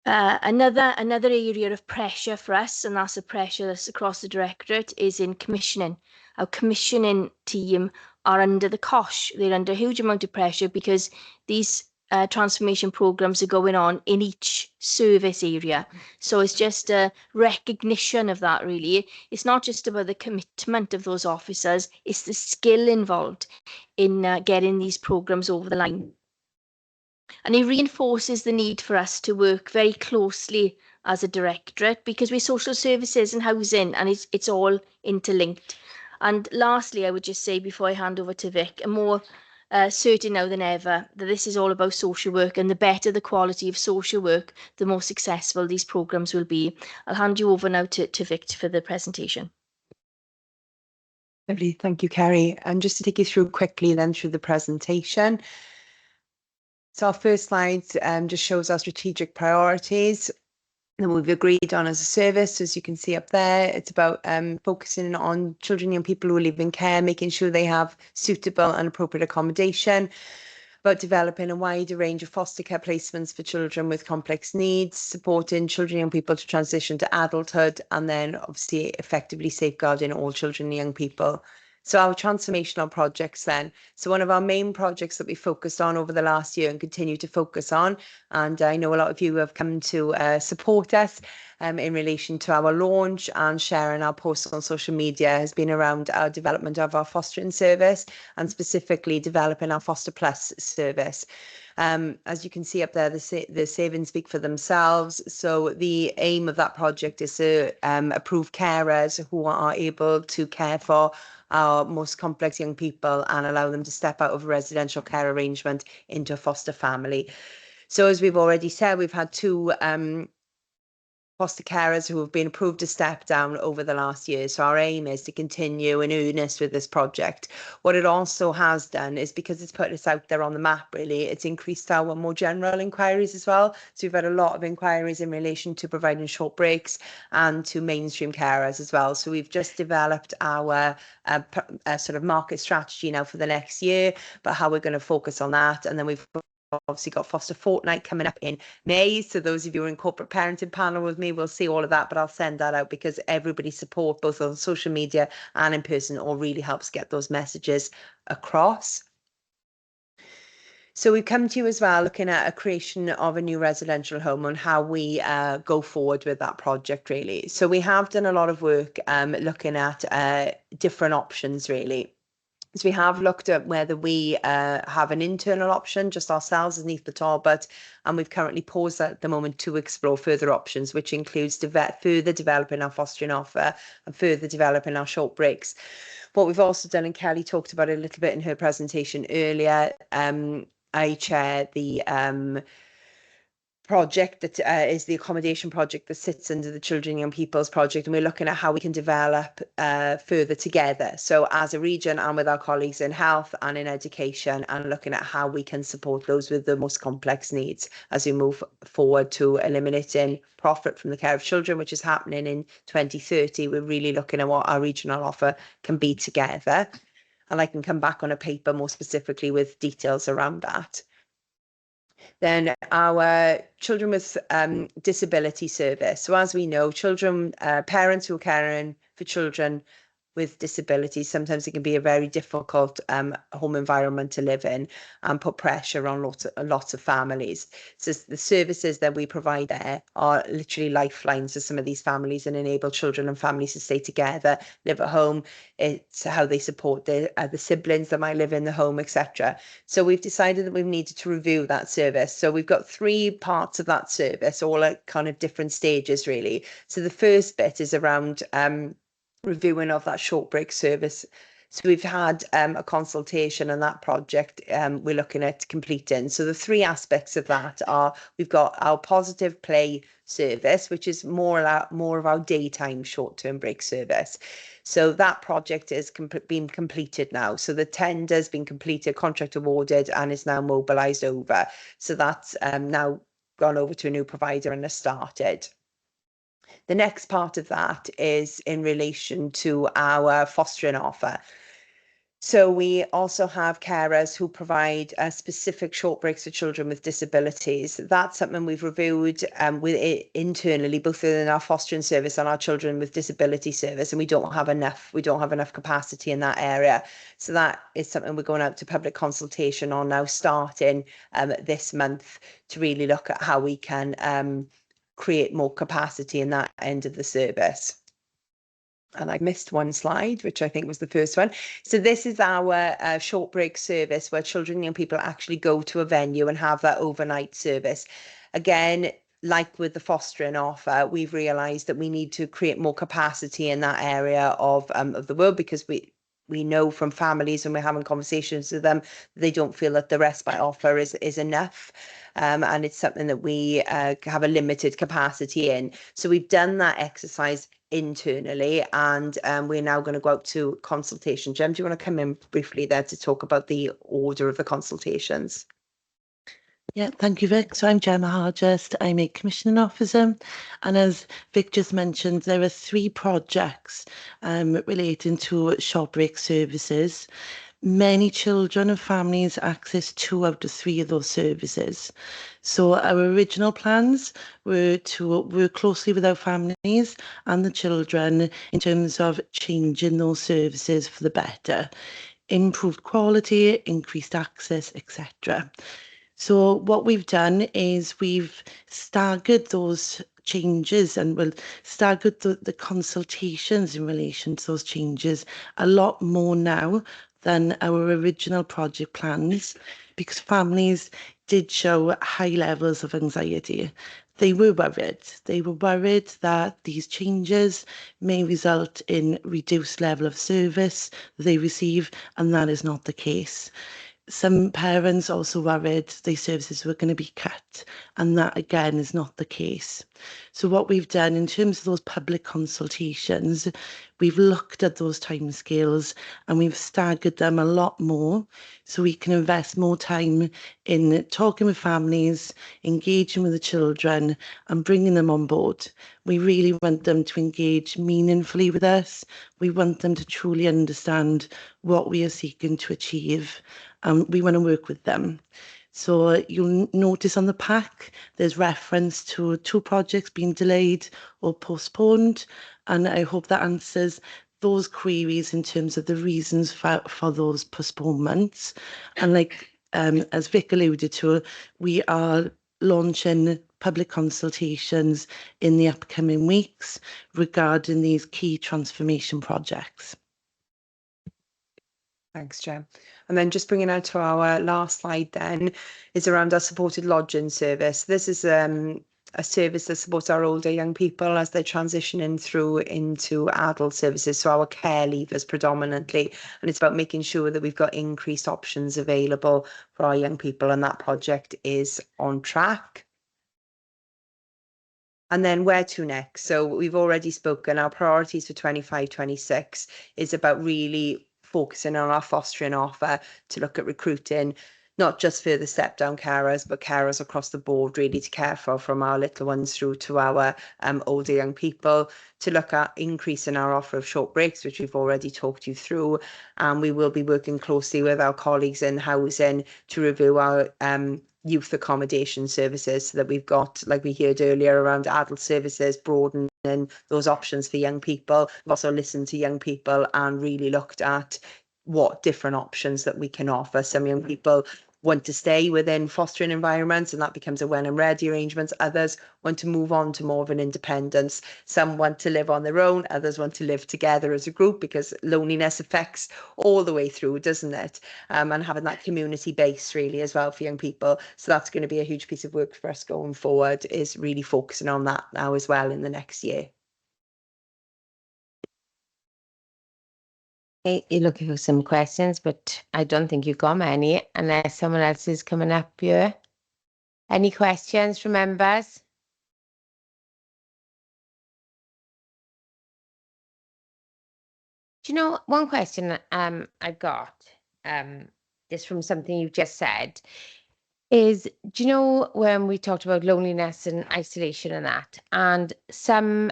Another area of pressure for us, and that's a pressure that's across the directorate, is in commissioning. Our commissioning team are under the cosh. They're under a huge amount of pressure because these transformation programmes are going on in each service area. So it's just a recognition of that, really. It's not just about the commitment of those officers, it's the skill involved in getting these programmes over the line. And it reinforces the need for us to work very closely as a directorate, because we're social services and housing, and it's all interlinked. And lastly, I would just say, before I hand over to Vic, I'm more certain now than ever that this is all about social work, and the better the quality of social work, the more successful these programmes will be. I'll hand you over now to Vic for the presentation. Lovely, thank you, Kerry. And just to take you through quickly then through the presentation. So our first slide just shows our strategic priorities that we've agreed on as a service. As you can see up there, it's about focusing on children and young people who live in care, making sure they have suitable and appropriate accommodation, about developing a wider range of foster care placements for children with complex needs, supporting children and young people to transition to adulthood, and then obviously effectively safeguarding all children and young people. So our transformational projects then. So one of our main projects that we focused on over the last year and continue to focus on, and I know a lot of you have come to support us in relation to our launch and sharing our posts on social media, has been around our development of our fostering service and specifically developing our Foster Plus service. As you can see up there, the savings speak for themselves. So the aim of that project is to approve carers who are able to care for our most complex young people and allow them to step out of a residential care arrangement into a foster family. So as we've already said, we've had 2 foster carers who have been approved to step down over the last year. So our aim is to continue in earnest with this project. What it also has done is, because it's put us out there on the map, really, it's increased our more general inquiries as well. So we've had a lot of inquiries in relation to providing short breaks and to mainstream carers as well. So we've just developed our sort of market strategy now for the next year, but how we're going to focus on that. And then we've obviously got Foster Fortnight coming up in May. So those of you who are in corporate parenting panel with me will see all of that, but I'll send that out because everybody's support, both on social media and in person, all really helps get those messages across. So we've come to you as well looking at a creation of a new residential home and how we go forward with that project, really. So we have done a lot of work looking at different options, really. So we have looked at whether we have an internal option, just ourselves as Neath the Talbot, and we've currently paused at the moment to explore further options, which includes further developing our fostering offer and further developing our short breaks. What we've also done, and Kelly talked about it a little bit in her presentation earlier, I chair the project that is the accommodation project that sits under the Children and Young People's project, and we're looking at how we can develop further together. So as a region and with our colleagues in health and in education, and looking at how we can support those with the most complex needs as we move forward to eliminating profit from the care of children, which is happening in 2030. We're really looking at what our regional offer can be together. And I can come back on a paper more specifically with details around that. Then our children with disability service. So as we know, parents who are caring for children with disabilities, sometimes it can be a very difficult home environment to live in and put pressure on lots of families. So the services that we provide there are literally lifelines to some of these families and enable children and families to stay together, live at home. It's how they support the siblings that might live in the home, etc. So we've decided that we've needed to review that service. So we've got 3 parts of that service, all at kind of different stages, really. So the first bit is around reviewing of that short break service. So we've had a consultation on that project we're looking at completing. So the 3 aspects of that are, we've got our positive play service, which is more of our daytime short-term break service. So that project has been completed now. So the tender's been completed, contract awarded, and is now mobilised over. So that's now gone over to a new provider and has started. The next part of that is in relation to our fostering offer. So we also have carers who provide specific short breaks for children with disabilities. That's something we've reviewed internally, both within our fostering service and our children with disability service, and we don't have enough capacity in that area. So that is something we're going out to public consultation on now, starting this month, to really look at how we can create more capacity in that end of the service. And I missed one slide, which I think was the first one. So this is our short break service, where children and young people actually go to a venue and have that overnight service. Again, like with the fostering offer, we've realised that we need to create more capacity in that area of the world, because we know from families, when we're having conversations with them, they don't feel that the respite offer is enough. And it's something that we have a limited capacity in. So we've done that exercise internally, and we're now going to go out to consultation. Jem, do you want to come in briefly there to talk about the order of the consultations? Yeah, thank you, Vic. So I'm Gemma Hargest. I'm a commissioning officer, and as Vic just mentioned, there are 3 projects relating to short break services. many children and families access 2 out of 3 of those services. So our original plans were to work closely with our families and the children in terms of changing those services for the better, improved quality, increased access, etc. So what we've done is we've staggered those changes and we'll staggered the consultations in relation to those changes a lot more now than our original project plans, because families did show high levels of anxiety. They were worried. They were worried that these changes may result in reduced level of service they receive, and that is not the case. Some parents also worried these services were going to be cut, and that again is not the case. So what we've done in terms of those public consultations, we've looked at those timescales and we've staggered them a lot more so we can invest more time in talking with families, engaging with the children and bringing them on board. We really want them to engage meaningfully with us. We want them to truly understand what we are seeking to achieve. We want to work with them. So you'll notice on the pack, there's reference to 2 projects being delayed or postponed. And I hope that answers those queries in terms of the reasons for those postponements. And like as Vic alluded to, we are launching public consultations in the upcoming weeks regarding these key transformation projects. Thanks, Jem. And then just bringing out to our last slide then is around our supported lodging service. This is a service that supports our older young people as they're transitioning through into adult services, so our care leavers predominantly. And it's about making sure that we've got increased options available for our young people, and that project is on track. And then where to next? So we've already spoken, our priorities for 25-26 is about really focusing on our fostering offer to look at recruiting, not just for the step down carers, but carers across the board, really to care for, from our little ones through to our older young people, to look at increasing our offer of short breaks, which we've already talked you through. And we will be working closely with our colleagues in housing to review our youth accommodation services, so that we've got, like we heard earlier, around adult services, broadening those options for young people. We've also listened to young people and really looked at what different options that we can offer. Some young people want to stay within fostering environments, and that becomes a when and ready arrangements. Others want to move on to more of an independence. Some want to live on their own, others want to live together as a group, because loneliness affects all the way through, doesn't it? And having that community base really as well for young people. So that's going to be a huge piece of work for us going forward, is really focusing on that now as well in the next year. You're looking for some questions, but I don't think you got many unless someone else is coming up here. Any questions from members? Do you know, one question I got just from something you just said is, do you know when we talked about loneliness and isolation and that, and some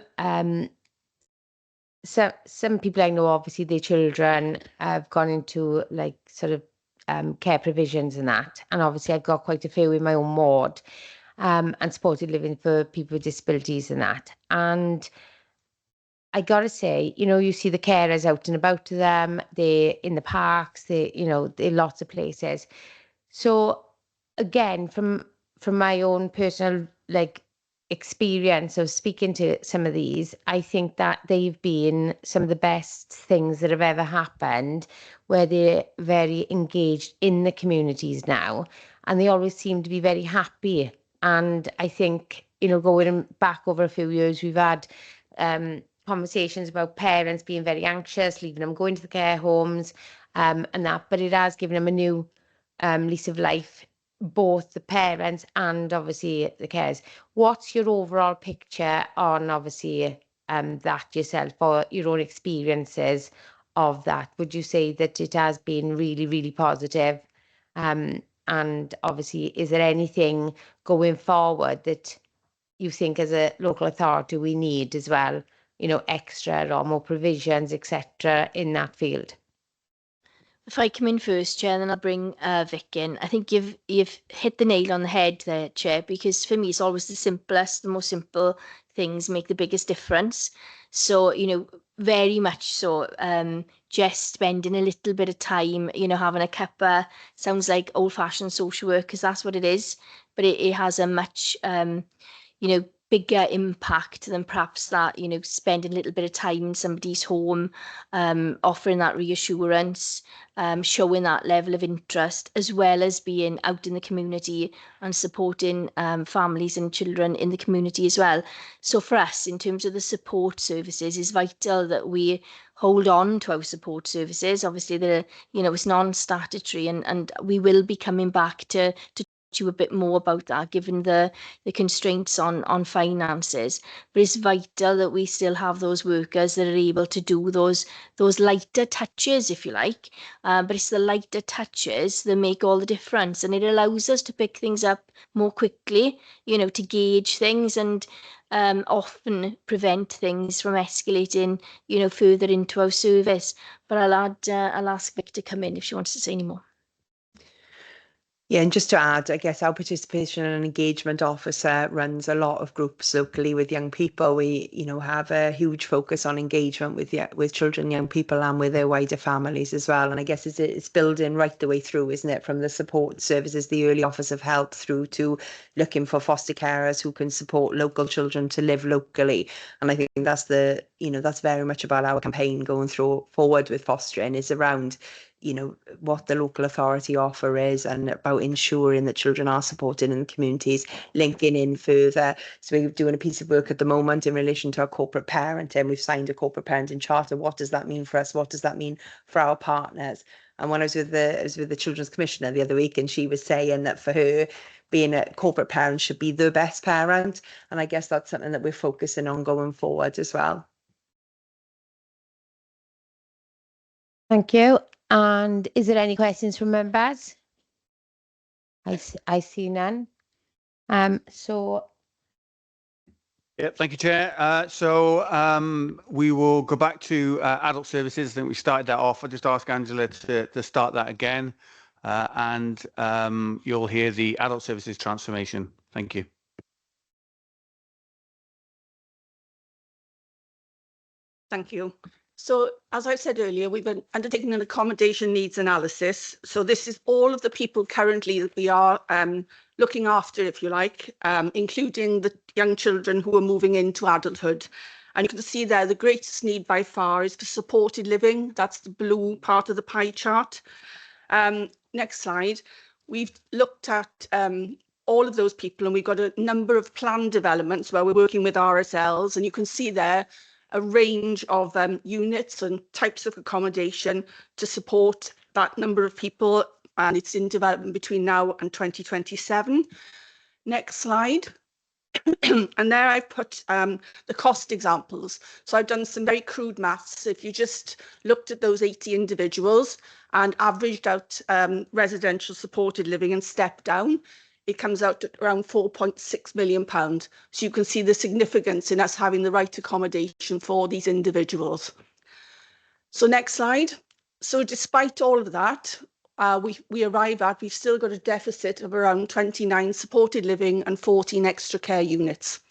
people I know, obviously their children have gone into like sort of care provisions and that, and obviously I've got quite a few in my own ward and supported living for people with disabilities and that. And I gotta say, you know, you see the carers out and about to them, they're in the parks, they're lots of places. So again, from my own personal experience of speaking to some of these, I think that they've been some of the best things that have ever happened, where they're very engaged in the communities now, and they always seem to be very happy. And I think, going back over a few years, we've had conversations about parents being very anxious, leaving them going to the care homes, and that, but it has given them a new lease of life, both the parents and obviously the carers. What's your overall picture on obviously that yourself, or your own experiences of that? Would you say that it has been really, really positive? And obviously, is there anything going forward that you think as a local authority we need as well, extra or more provisions, etc., in that field? If I come in first, Chair, then I'll bring Vic in. I think you've hit the nail on the head there, Chair, because for me it's always the simplest, the most simple things make the biggest difference. So, you know, very much so, just spending a little bit of time, you know, having a cuppa, sounds like old-fashioned social work, because that's what it is, but it has a much, you know, bigger impact than perhaps that, you know, spending a little bit of time in somebody's home, offering that reassurance, showing that level of interest, as well as being out in the community and supporting families and children in the community as well. So for us, in terms of the support services, it's vital that we hold on to our support services. Obviously, they're, you know, it's non-statutory, and we will be coming back to you a bit more about that, given the constraints on finances. But it's vital that we still have those workers that are able to do those lighter touches, if you like. But it's the lighter touches that make all the difference, and it allows us to pick things up more quickly, you know, to gauge things and often prevent things from escalating, you know, further into our service. But I'll ask Vic to come in if she wants to say any more. Yeah, and just to add, I guess our participation and engagement officer runs a lot of groups locally with young people. We, you know, have a huge focus on engagement with children, young people, and with their wider families as well. And I guess it's building right the way through, isn't it? From the support services, the early offers of help, through to looking for foster carers who can support local children to live locally. And I think that's that's very much about our campaign going forward with fostering, is around, you know, what the local authority offer is, and about ensuring that children are supported in the communities, linking in further. So we're doing a piece of work at the moment in relation to our corporate parent, and we've signed a corporate parenting charter. What does that mean for us? What does that mean for our partners? And when I was with the Children's Commissioner the other week, and she was saying that for her, being a corporate parent should be the best parent. And I guess that's something that we're focusing on going forward as well. Thank you. And is there any questions from members? I see none. So Yeah, thank you, Chair. So we will go back to adult services. I think we started that off. I'll just ask Angela to start that again, and you'll hear the adult services transformation. Thank you. Thank you. So, as I said earlier, we've been undertaking an accommodation needs analysis. So this is all of the people currently that we are looking after, if you like, including the young children who are moving into adulthood. And you can see there, the greatest need by far is for supported living. That's the blue part of the pie chart. Next slide. We've looked at all of those people, and we've got a number of planned developments where we're working with RSLs, and you can see there a range of units and types of accommodation to support that number of people, and it's in development between now and 2027. Next slide. And there I've put the cost examples. So I've done some very crude maths. If you just looked at those 80 individuals and averaged out residential supported living and step down, it comes out at around £4.6 million. So you can see the significance in us having the right accommodation for these individuals. So next slide. So despite all of that, we've still got a deficit of around 29 supported living and 14 extra care units.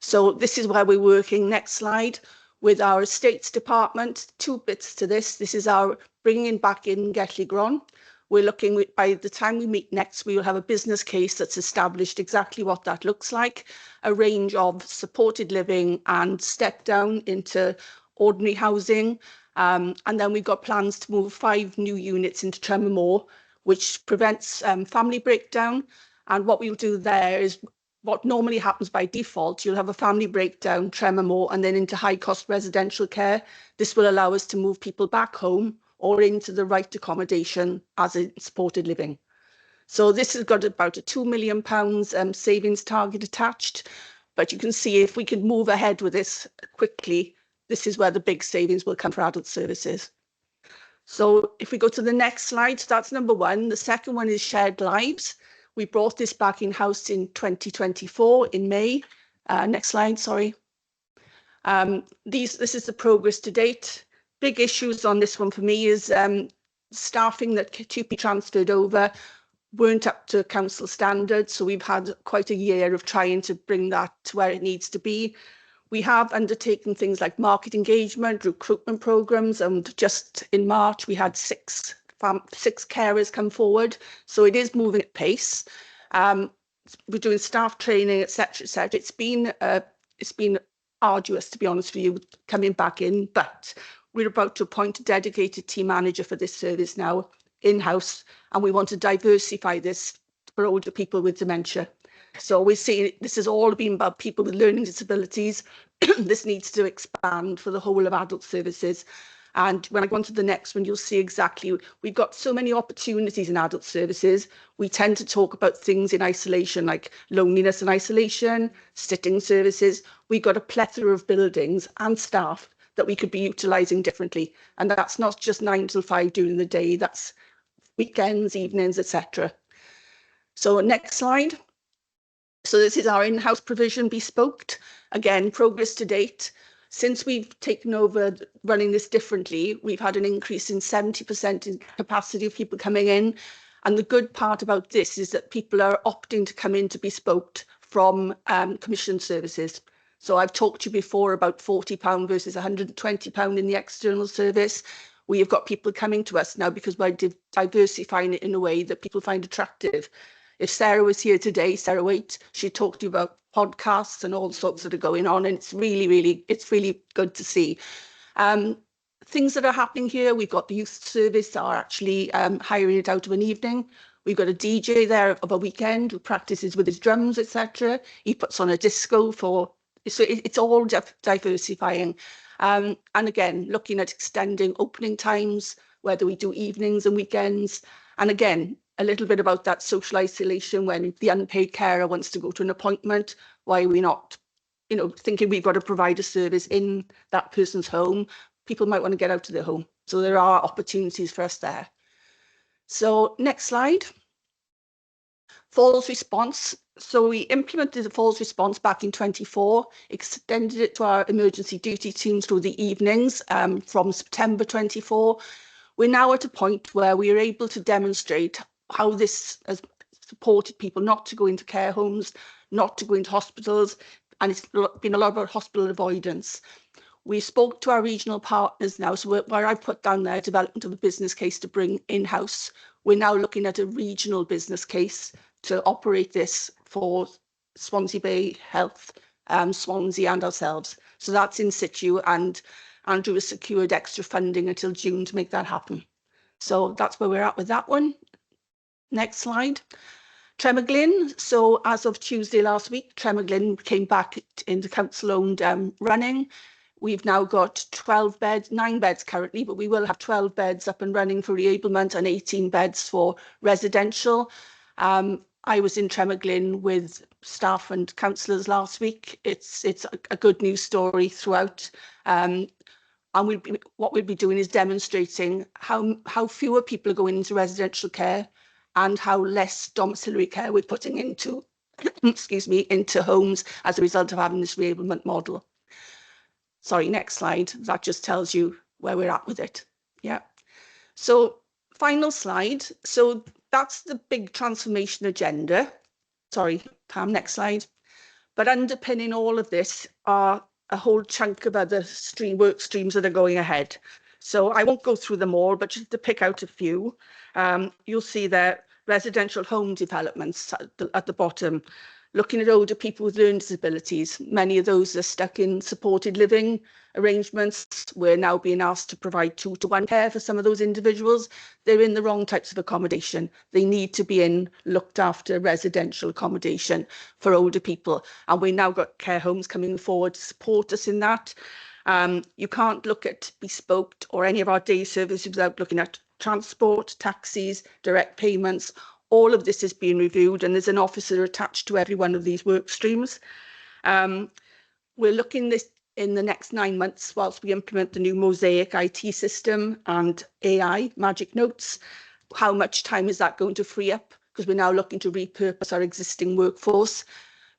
So this is where we're working, next slide, with our estates department. Two bits to this. This is our bringing back in Gelligron. We're looking, by the time we meet next, we will have a business case that's established exactly what that looks like, a range of supported living and step down into ordinary housing. And then we've got plans to move 5 new units into Tremormore, which prevents family breakdown. And what we'll do there is what normally happens by default. You'll have a family breakdown, Tremormore, and then into high-cost residential care. This will allow us to move people back home or into the right accommodation as in supported living. So this has got about a £2 million savings target attached. But you can see if we can move ahead with this quickly, this is where the big savings will come for adult services. So if we go to the next slide, so that's number one. The second one is shared lives. We brought this back in-house in 2024 in May. Next slide, sorry. This is the progress to date. Big issues on this one for me is staffing that TUPE transferred over weren't up to council standards, so we've had quite a year of trying to bring that to where it needs to be. We have undertaken things like market engagement, recruitment programs, and just in March we had six carers come forward, so it is moving at pace. We're doing staff training, etc., etc. It's been arduous, to be honest with you, coming back in, but we're about to appoint a dedicated team manager for this service now in-house, and we want to diversify this for older people with dementia. So we're seeing this has all been about people with learning disabilities. This needs to expand for the whole of adult services. And when I go on to the next one, you'll see exactly, we've got so many opportunities in adult services. We tend to talk about things in isolation, like loneliness and isolation, sitting services. We've got a plethora of buildings and staff that we could be utilising differently. And that's not just 9 till 5 during the day, that's weekends, evenings, etc. So next slide. So this is our in-house provision bespoke. Again, progress to date. Since we've taken over running this differently, we've had an increase in 70% in capacity of people coming in. And the good part about this is that people are opting to come in to bespoke from commission services. So I've talked to you before about £40 versus £120 in the external service. We have got people coming to us now because we're diversifying it in a way that people find attractive. If Sarah was here today, Sarah Waite, she'd talk to you about podcasts and all sorts that are going on, and it's really good to see. Things that are happening here, we've got the youth service are actually hiring it out of an evening. We've got a DJ there of a weekend who practices with his drums, etc. He puts on a disco so it's all diversifying. And again, looking at extending opening times, whether we do evenings and weekends. And again, a little bit about that social isolation when the unpaid carer wants to go to an appointment. Why are we not, thinking we've got to provide a service in that person's home? People might want to get out of their home. So there are opportunities for us there. So next slide. Falls response. So we implemented the falls response back in 24, extended it to our emergency duty teams through the evenings from September 24. We're now at a point where we are able to demonstrate how this has supported people not to go into care homes, not to go into hospitals, and it's been a lot about hospital avoidance. We spoke to our regional partners now, so where I put down there development of a business case to bring in-house, we're now looking at a regional business case to operate this for Swansea Bay Health, Swansea and ourselves. So that's in situ, and Andrew has secured extra funding until June to make that happen. So that's where we're at with that one. Next slide. Tremorglyn. So as of Tuesday last week, Tremorglyn came back into council-owned running. We've now got 12 beds, 9 beds currently, but we will have 12 beds up and running for reablement and 18 beds for residential. I was in Tremorglyn with staff and councillors last week. It's a good news story throughout. And what we'll be doing is demonstrating how fewer people are going into residential care and how less domiciliary care we're putting into, excuse me, into homes as a result of having this reablement model. Sorry, next slide. That just tells you where we're at with it. Yeah. So final slide. So that's the big transformation agenda. Sorry, Pam, next slide. But underpinning all of this are a whole chunk of other work streams that are going ahead. So I won't go through them all, but just to pick out a few, you'll see there residential home developments at the bottom, looking at older people with learning disabilities. Many of those are stuck in supported living arrangements. We're now being asked to provide 2-to-1 care for some of those individuals. They're in the wrong types of accommodation. They need to be in looked after residential accommodation for older people. And we now got care homes coming forward to support us in that. You can't look at bespoke or any of our day services without looking at transport, taxis, direct payments. All of this is being reviewed, and there's an officer attached to every one of these work streams. We're looking this in the next 9 months whilst we implement the new Mosaic IT system and AI, Magic Notes. How much time is that going to free up? Because we're now looking to repurpose our existing workforce,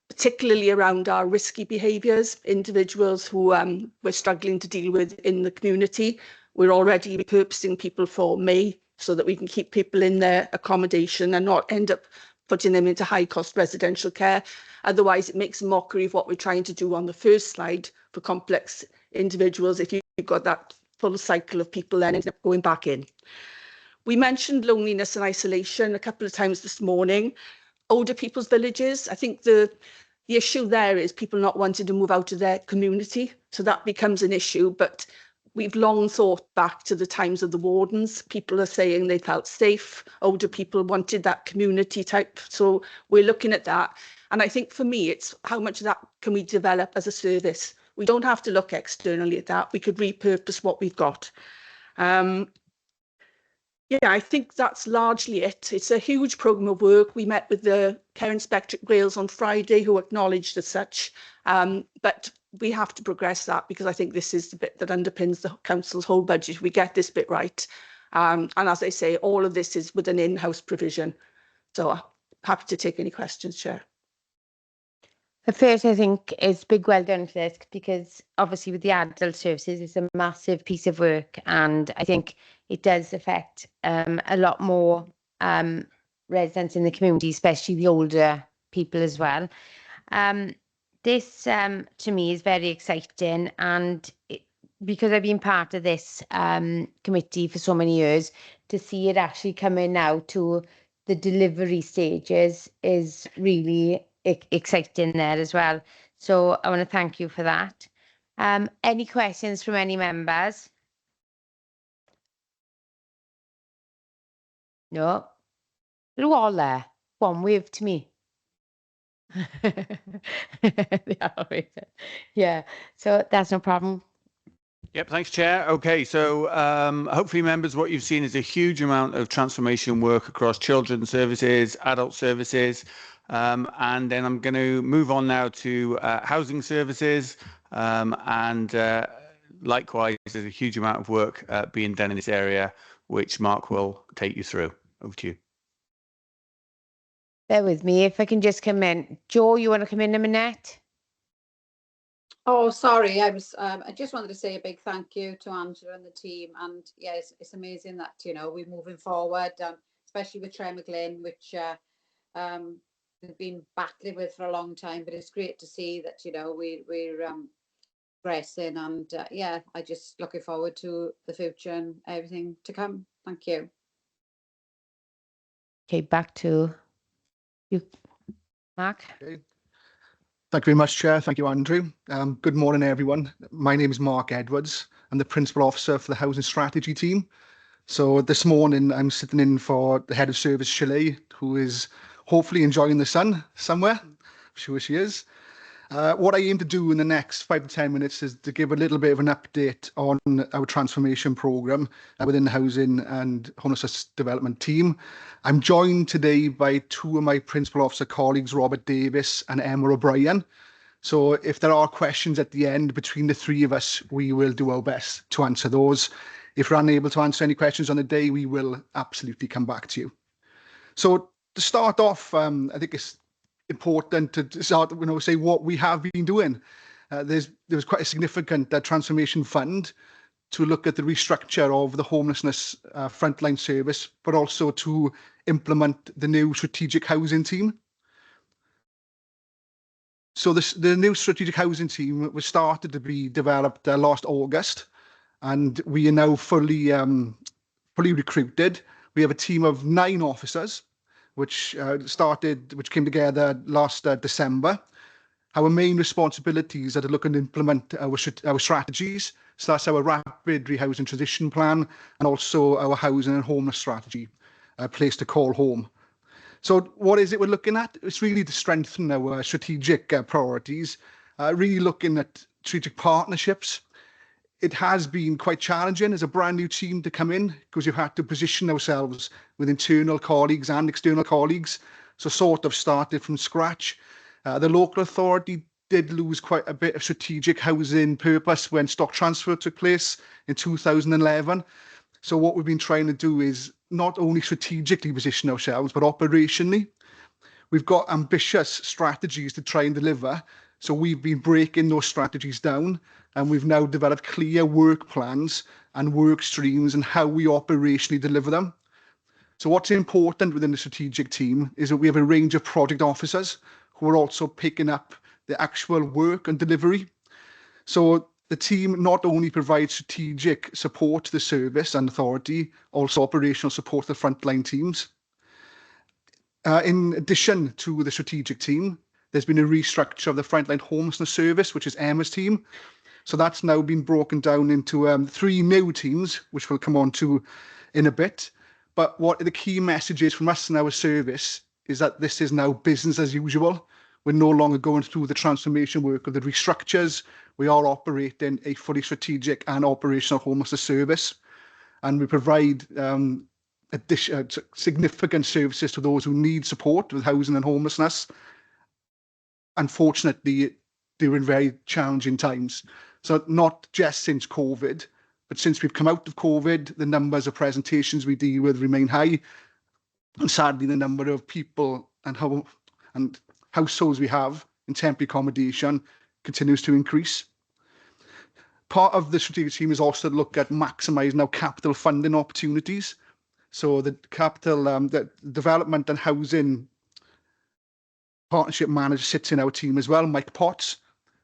particularly around our risky behaviours, individuals who we're struggling to deal with in the community. We're already repurposing people for May so that we can keep people in their accommodation and not end up putting them into high-cost residential care. Otherwise, it makes a mockery of what we're trying to do on the first slide for complex individuals if you've got that full cycle of people then end up going back in. We mentioned loneliness and isolation a couple of times this morning. Older people's villages, I think the issue there is people not wanting to move out of their community. So that becomes an issue, but we've long thought back to the times of the wardens. People are saying they felt safe. Older people wanted that community type. So we're looking at that. And I think for me, it's how much of that can we develop as a service? We don't have to look externally at that. We could repurpose what we've got. Yeah, I think that's largely it. It's a huge programme of work. We met with the Care Inspectorate Wales on Friday, who acknowledged as such, but we have to progress that because I think this is the bit that underpins the council's whole budget. We get this bit right. And as I say, all of this is with an in-house provision. So happy to take any questions, Chair. At first, I think it's big well done for this because obviously with the adult services, it's a massive piece of work, and I think it does affect a lot more residents in the community, especially the older people as well. This to me is very exciting, and because I've been part of this committee for so many years, to see it actually coming now to the delivery stages is really exciting there as well. So I want to thank you for that. Any questions from any members? No? They're all there. One wave to me. Yeah, so that's no problem. Yep, thanks, Chair. Okay, so hopefully, members, what you've seen is a huge amount of transformation work across children's services, adult services, and then I'm going to move on now to housing services, and likewise, there's a huge amount of work being done in this area, which Mark will take you through. Over to you. Bear with me, if I can just come in. Joe, you want to come in a minute? Oh, sorry. I just wanted to say a big thank you to Angela and the team. And yes, it's amazing that, you know, we're moving forward, especially with Tremaglen, which we've been battling with for a long time. But it's great to see that, you know, we're progressing. And yeah, I just looking forward to the future and everything to come. Thank you. Okay, back to you, Mark. Okay. Thank you very much, Chair. Thank you, Andrew. Good morning, everyone. My name is Mark Edwards. I'm the Principal Officer for the Housing Strategy team. So this morning, I'm sitting in for the Head of Service, Shelley, who is hopefully enjoying the sun somewhere. I'm sure she is. What I aim to do in the next 5 to 10 minutes is to give a little bit of an update on our transformation programme within the Housing and Homelessness Development team. I'm joined today by two of my Principal Officer colleagues, Robert Davis and Emma O'Brien. So if there are questions at the end between the three of us, we will do our best to answer those. If we're unable to answer any questions on the day, we will absolutely come back to you. So to start off, I think it's important to start, say what we have been doing. There was quite a significant transformation fund to look at the restructure of the homelessness frontline service, but also to implement the new strategic housing team. So the new strategic housing team was started to be developed last August, and we are now fully recruited. We have a team of 9 officers, which came together last December. Our main responsibilities are to look and implement our strategies. So that's our rapid rehousing transition plan and also our housing and homeless strategy, a place to call home. So what is it we're looking at? It's really to strengthen our strategic priorities, really looking at strategic partnerships. It has been quite challenging as a brand new team to come in because you've had to position ourselves with internal colleagues and external colleagues. So sort of started from scratch. The local authority did lose quite a bit of strategic housing purpose when stock transfer took place in 2011. So what we've been trying to do is not only strategically position ourselves, but operationally. We've got ambitious strategies to try and deliver. So we've been breaking those strategies down, and we've now developed clear work plans and work streams and how we operationally deliver them. So what's important within the strategic team is that we have a range of project officers who are also picking up the actual work and delivery. So the team not only provides strategic support to the service and authority, also operational support to the frontline teams. In addition to the strategic team, there's been a restructure of the frontline homelessness service, which is Emma's team. So that's now been broken down into 3 new teams, which we'll come on to in a bit. But what the key message is from us in our service is that this is now business as usual. We're no longer going through the transformation work of the restructures. We are operating a fully strategic and operational homelessness service. And we provide significant services to those who need support with housing and homelessness. Unfortunately, during very challenging times. So not just since COVID, but since we've come out of COVID, the numbers of presentations we deal with remain high. And sadly, the number of people and households we have in temporary accommodation continues to increase. Part of the strategic team is also to look at maximising our capital funding opportunities. So the capital, the development and housing partnership manager sits in our team as well, Mike Potts.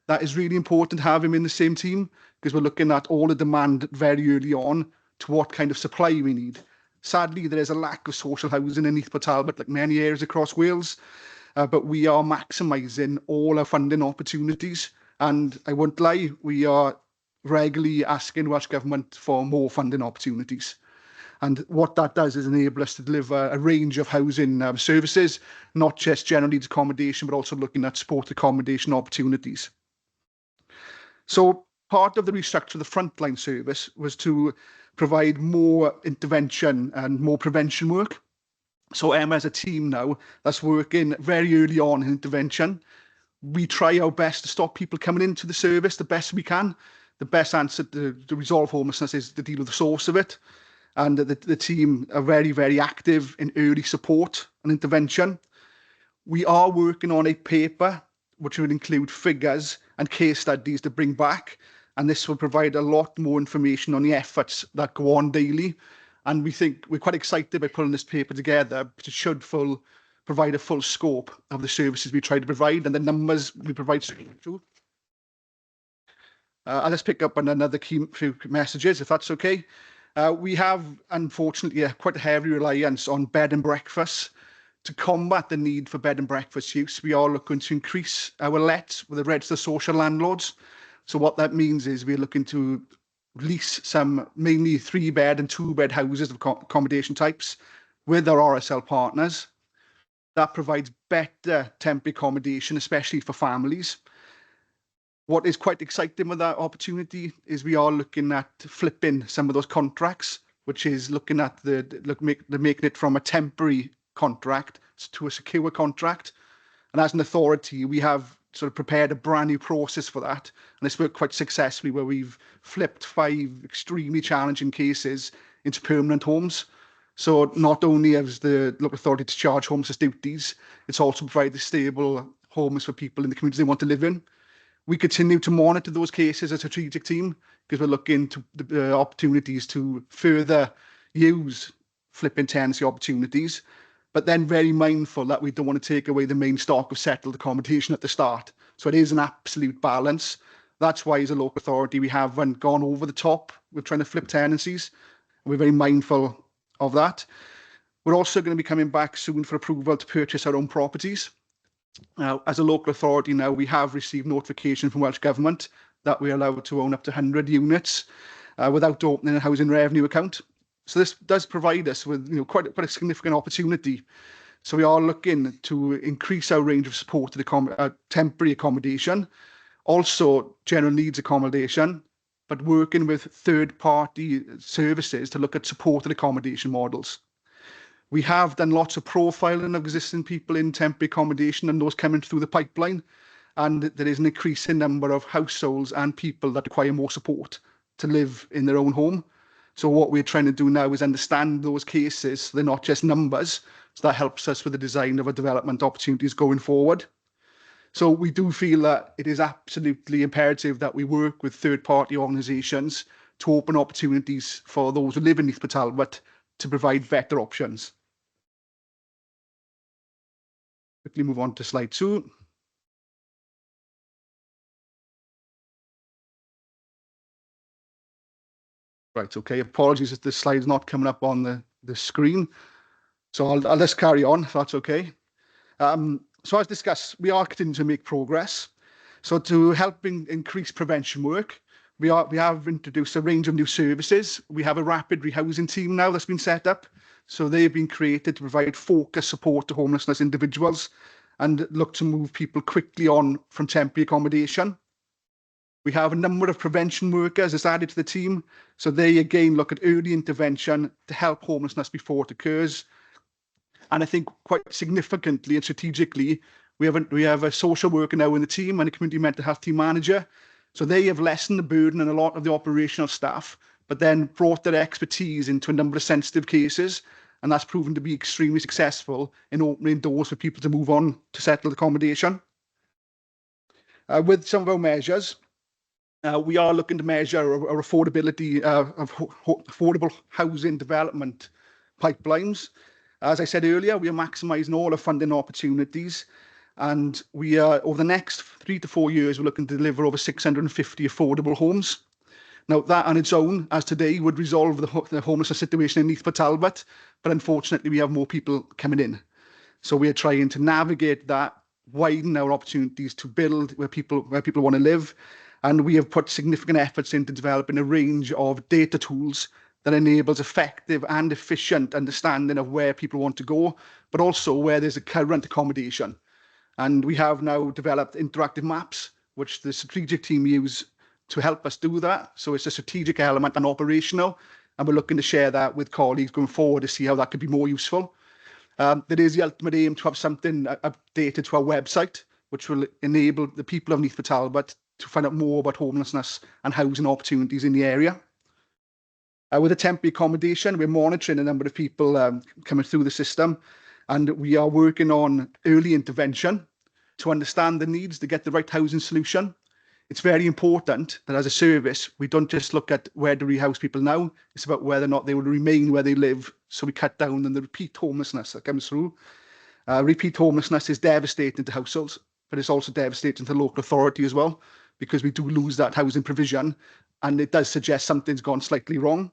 That is really important to have him in the same team because we're looking at all the demand very early on to what kind of supply we need. Sadly, there is a lack of social housing in Neath, Talbot, like many areas across Wales, but we are maximising all our funding opportunities. And I won't lie, we are regularly asking Welsh Government for more funding opportunities. And what that does is enable us to deliver a range of housing services, not just general needs accommodation, but also looking at sport accommodation opportunities. So part of the restructure of the frontline service was to provide more intervention and more prevention work. So Emma has a team now that's working very early on in intervention. We try our best to stop people coming into the service the best we can. The best answer to resolve homelessness is to deal with the source of it. And the team are very, very active in early support and intervention. We are working on a paper which will include figures and case studies to bring back. And this will provide a lot more information on the efforts that go on daily. And we think we're quite excited by pulling this paper together because it should provide a full scope of the services we try to provide and the numbers we provide through. I'll just pick up on another few messages, if that's okay. We have, unfortunately, quite a heavy reliance on bed and breakfast. To combat the need for bed and breakfast use, we are looking to increase our lets with the registered social landlords. So what that means is we're looking to lease some mainly 3-bed and 2-bed houses of accommodation types with our RSL partners. That provides better temporary accommodation, especially for families. What is quite exciting with that opportunity is we are looking at flipping some of those contracts, which is looking at making it from a temporary contract to a secure contract. And as an authority, we have sort of prepared a brand new process for that. And it's worked quite successfully where we've flipped 5 extremely challenging cases into permanent homes. So not only has the local authority discharged homelessness duties, it's also provided stable homes for people in the communities they want to live in. We continue to monitor those cases as a strategic team because we're looking to the opportunities to further use flipping tenancy opportunities, but then very mindful that we don't want to take away the main stock of settled accommodation at the start. So it is an absolute balance. That's why as a local authority, we haven't gone over the top with trying to flip tenancies. We're very mindful of that. We're also going to be coming back soon for approval to purchase our own properties. Now, as a local authority now, we have received notification from Welsh Government that we're allowed to own up to 100 units without opening a housing revenue account. So this does provide us with quite a significant opportunity. So we are looking to increase our range of support to the temporary accommodation, also general needs accommodation, but working with third-party services to look at supported accommodation models. We have done lots of profiling of existing people in temporary accommodation and those coming through the pipeline. And there is an increasing number of households and people that require more support to live in their own home. So what we're trying to do now is understand those cases. So they're not just numbers. So that helps us with the design of our development opportunities going forward. So we do feel that it is absolutely imperative that we work with third-party organisations to open opportunities for those who live in Neath Talbot to provide better options. Quickly move on to slide 2. Right, okay, apologies if this slide's not coming up on the screen. So I'll just carry on, if that's okay. So as discussed, we are continuing to make progress. So to help increase prevention work, we have introduced a range of new services. We have a rapid rehousing team now that's been set up. So they've been created to provide focused support to homelessness individuals and look to move people quickly on from temporary accommodation. We have a number of prevention workers that's added to the team. So they again look at early intervention to help homelessness before it occurs. And I think quite significantly and strategically, we have a social worker now in the team and a community mental health team manager. So they have lessened the burden on a lot of the operational staff, but then brought their expertise into a number of sensitive cases. And that's proven to be extremely successful in opening doors for people to move on to settled accommodation. With some of our measures, we are looking to measure our affordability of affordable housing development pipelines. As I said earlier, we are maximising all our funding opportunities, and we are, over the next 3 to 4 years, we're looking to deliver over 650 affordable homes. Now, that on its own, as today, would resolve the homelessness situation in Neath and Talbot, but unfortunately, we have more people coming in. So we are trying to navigate that, widen our opportunities to build where people want to live. And we have put significant efforts into developing a range of data tools that enables effective and efficient understanding of where people want to go, but also where there's a current accommodation. And we have now developed interactive maps, which the strategic team use to help us do that. So it's a strategic element and operational, and we're looking to share that with colleagues going forward to see how that could be more useful. There is the ultimate aim to have something updated to our website, which will enable the people of Neath and Talbot to find out more about homelessness and housing opportunities in the area. With a temporary accommodation, we're monitoring a number of people coming through the system, and we are working on early intervention to understand the needs to get the right housing solution. It's very important that as a service, we don't just look at where to rehouse people now, it's about whether or not they will remain where they live, so we cut down on the repeat homelessness that comes through. Repeat homelessness is devastating to households, but it's also devastating to the local authority as well, because we do lose that housing provision, and it does suggest something's gone slightly wrong.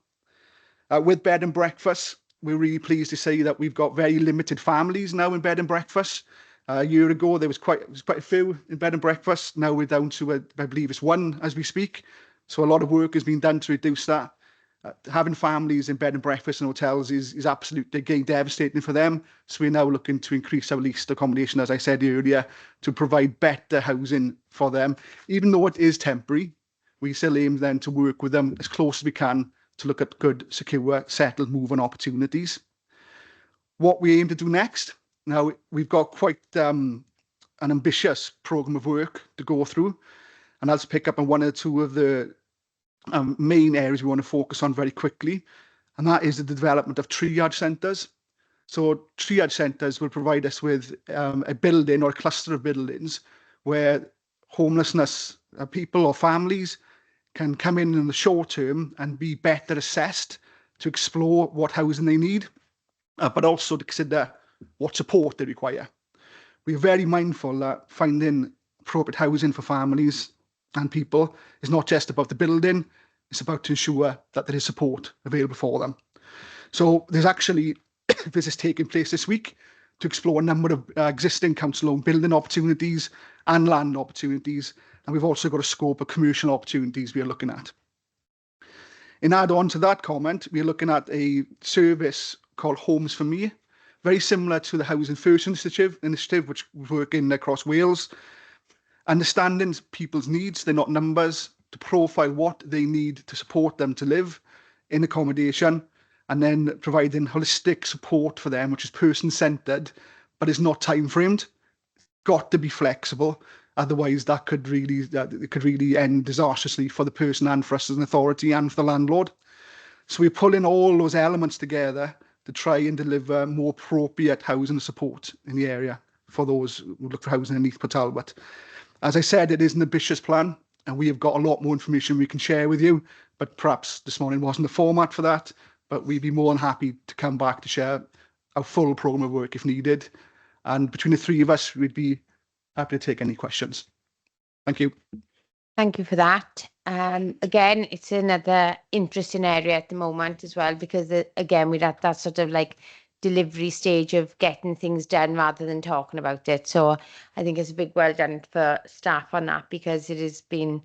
With bed and breakfast, we're really pleased to say that we've got very limited families now in bed and breakfast. A year ago, there was quite a few in bed and breakfast. Now we're down to, I believe it's 1 as we speak. So a lot of work has been done to reduce that. Having families in bed and breakfast and hotels is absolutely, again, devastating for them. So we're now looking to increase our leased accommodation, as I said earlier, to provide better housing for them. Even though it is temporary, we still aim then to work with them as close as we can to look at good, secure, settled move-on opportunities. What we aim to do next, now we've got quite an ambitious programme of work to go through, and I'll pick up on 1 or 2 of the main areas we want to focus on very quickly, and that is the development of triage centres. So triage centres will provide us with a building or a cluster of buildings where homelessness people or families can come in the short term and be better assessed to explore what housing they need, but also to consider what support they require. We're very mindful that finding appropriate housing for families and people is not just about the building, it's about to ensure that there is support available for them. So there's actually visits taking place this week to explore a number of existing council-owned building opportunities and land opportunities, and we've also got a scope of commercial opportunities we are looking at. In add-on to that comment, we're looking at a service called Homes for Me, very similar to the Housing First initiative which we're working across Wales. Understanding people's needs, they're not numbers, to profile what they need to support them to live in accommodation, and then providing holistic support for them, which is person-centred, but is not time-framed. Got to be flexible, otherwise that could really end disastrously for the person and for us as an authority and for the landlord. So we're pulling all those elements together to try and deliver more appropriate housing support in the area for those who look for housing in Neath and Talbot. As I said, it is an ambitious plan, and we have got a lot more information we can share with you, but perhaps this morning wasn't the format for that, but we'd be more than happy to come back to share our full programme of work if needed. And between the three of us, we'd be happy to take any questions. Thank you. Thank you for that. Again, it's another interesting area at the moment as well, because again, we're at that sort of like delivery stage of getting things done rather than talking about it. So I think it's a big well done for staff on that, because it has been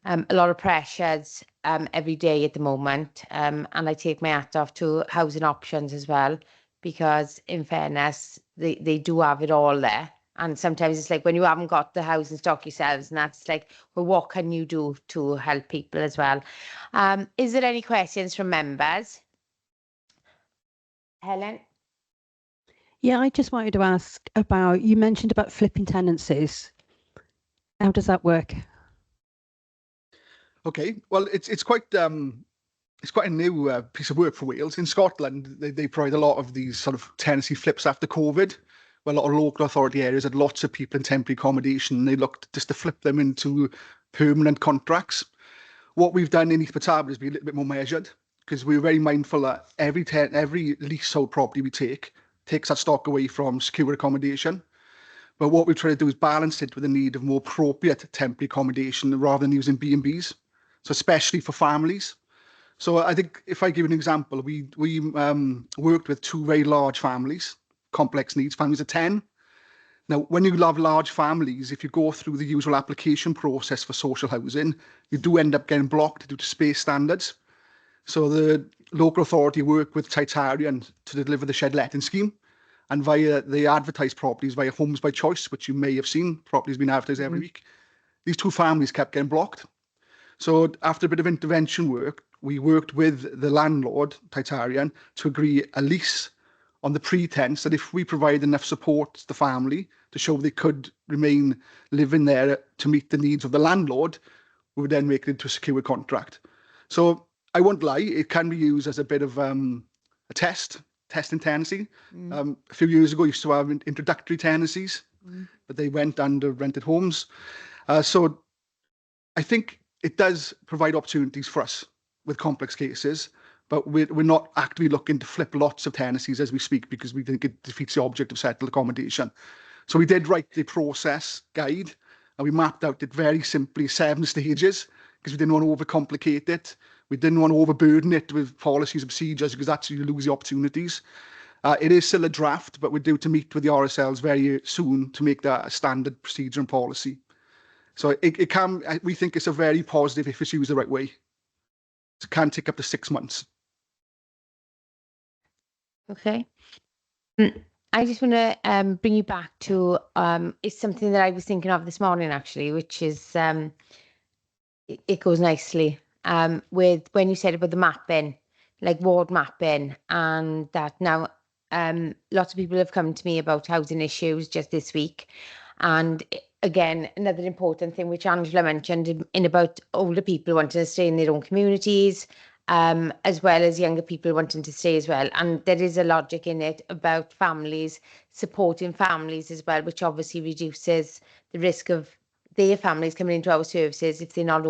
a lot of pressures every day at the moment. And I take my hat off to Housing Options as well, because in fairness, they do have it all there. And sometimes it's like when you haven't got the housing stock yourselves, and that's like, well, what can you do to help people as well? Is there any questions from members? Helen? Yeah, I just wanted to ask about, you mentioned about flipping tenancies. How does that work? Okay, well, it's quite a new piece of work for Wales. In Scotland, they provide a lot of these sort of tenancy flips after COVID, where a lot of local authority areas had lots of people in temporary accommodation, and they looked just to flip them into permanent contracts. What we've done in Neath is be a little bit more measured, because we're very mindful that every leasehold property we takes that stock away from secure accommodation. But what we try to do is balance it with the need of more appropriate temporary accommodation rather than using B&Bs, so especially for families. So I think if I give an example, we worked with two very large families, complex needs, families of 10. Now, when you have large families, if you go through the usual application process for social housing, you do end up getting blocked due to space standards. So the local authority worked with Titarian to deliver the shed letting scheme, and via the advertised properties via Homes by Choice, which you may have seen, properties being advertised every week. These two families kept getting blocked. So after a bit of intervention work, we worked with the landlord, Titarian, to agree a lease on the pretense that if we provide enough support to the family to show they could remain living there to meet the needs of the landlord, we would then make it into a secure contract. So I won't lie, it can be used as a bit of a testing tenancy. A few years ago, we used to have introductory tenancies, but they went under rented homes. So I think it does provide opportunities for us with complex cases, but we're not actively looking to flip lots of tenancies as we speak, because we think it defeats the object of settled accommodation. So we did write the process guide, and we mapped out it very simply 7 stages, because we didn't want to overcomplicate it. We didn't want to overburden it with policies and procedures, because that's how you lose the opportunities. It is still a draft, but we're due to meet with the RSLs very soon to make that a standard procedure and policy. So we think it's a very positive if it's used the right way. It can take up to 6 months. Okay. I just want to bring you back to it's something that I was thinking of this morning actually, which is it goes nicely with when you said about the mapping, like ward mapping, and that now lots of people have come to me about housing issues just this week. And again, another important thing which Angela mentioned in about older people wanting to stay in their own communities, as well as younger people wanting to stay as well. And there is a logic in it about families, supporting families as well, which obviously reduces the risk of their families coming into our services if they're not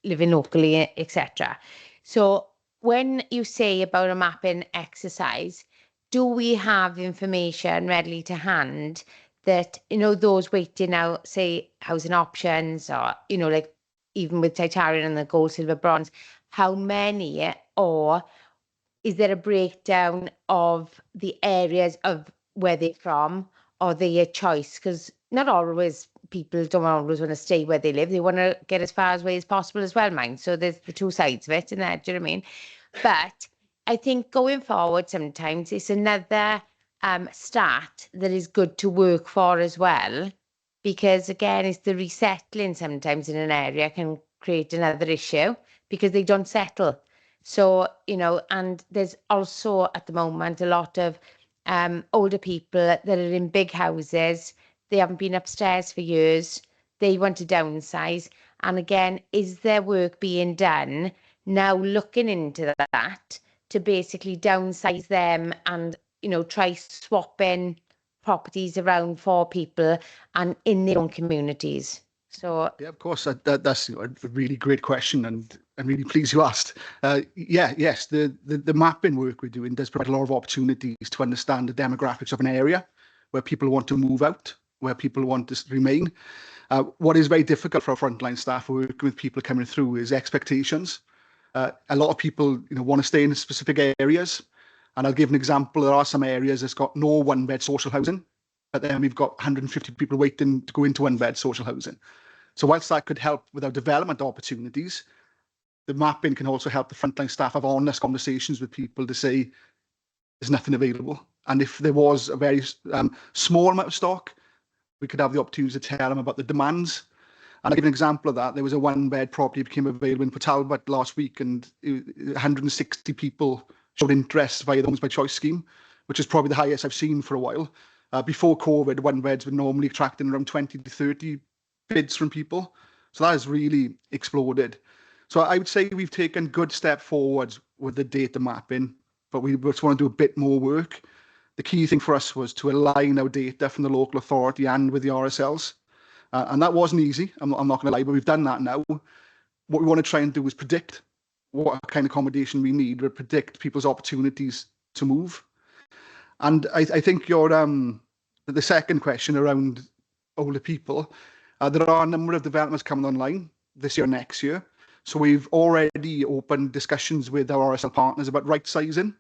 living locally, etc. So when you say about a mapping exercise, do we have information readily to hand that, those waiting out, say, Housing Options, or, like even with Titarian and the gold, silver, bronze, how many, or is there a breakdown of the areas of where they're from or their choice? Because not always people don't always want to stay where they live. They want to get as far away as possible as well, mind. So there's the two sides of it, and that, do you know what I mean? But I think going forward, sometimes it's another stat that is good to work for as well, because again, it's the resettling sometimes in an area can create another issue because they don't settle. So, and there's also at the moment a lot of older people that are in big houses. They haven't been upstairs for years. They want to downsize. And again, is there work being done now looking into that to basically downsize them and, try swapping properties around for people and in their own communities? So yeah, of course, that's a really great question, and I'm really pleased you asked. Yes, the mapping work we're doing does provide a lot of opportunities to understand the demographics of an area, where people want to move out, where people want to remain. What is very difficult for our frontline staff working with people coming through is expectations. A lot of people, want to stay in specific areas. And I'll give an example. There are some areas that's got no one-bed social housing, but then we've got 150 people waiting to go into one-bed social housing. So whilst that could help with our development opportunities, the mapping can also help the frontline staff have honest conversations with people to say there's nothing available. And if there was a very small amount of stock, we could have the opportunity to tell them about the demands. And I'll give an example of that. There was a one-bed property became available in Talbot last week, and 160 people showed interest via the Homes by Choice scheme, which is probably the highest I've seen for a while. Before COVID, one-beds were normally attracting around 20 to 30 bids from people. So that has really exploded. So I would say we've taken good step forward with the data mapping, but we just want to do a bit more work. The key thing for us was to align our data from the local authority and with the RSLs. And that wasn't easy, I'm not going to lie, but we've done that now. What we want to try and do is predict what kind of accommodation we need, or predict people's opportunities to move. And I think your the second question around older people, there are a number of developments coming online this year, next year. So we've already opened discussions with our RSL partners about right sizing.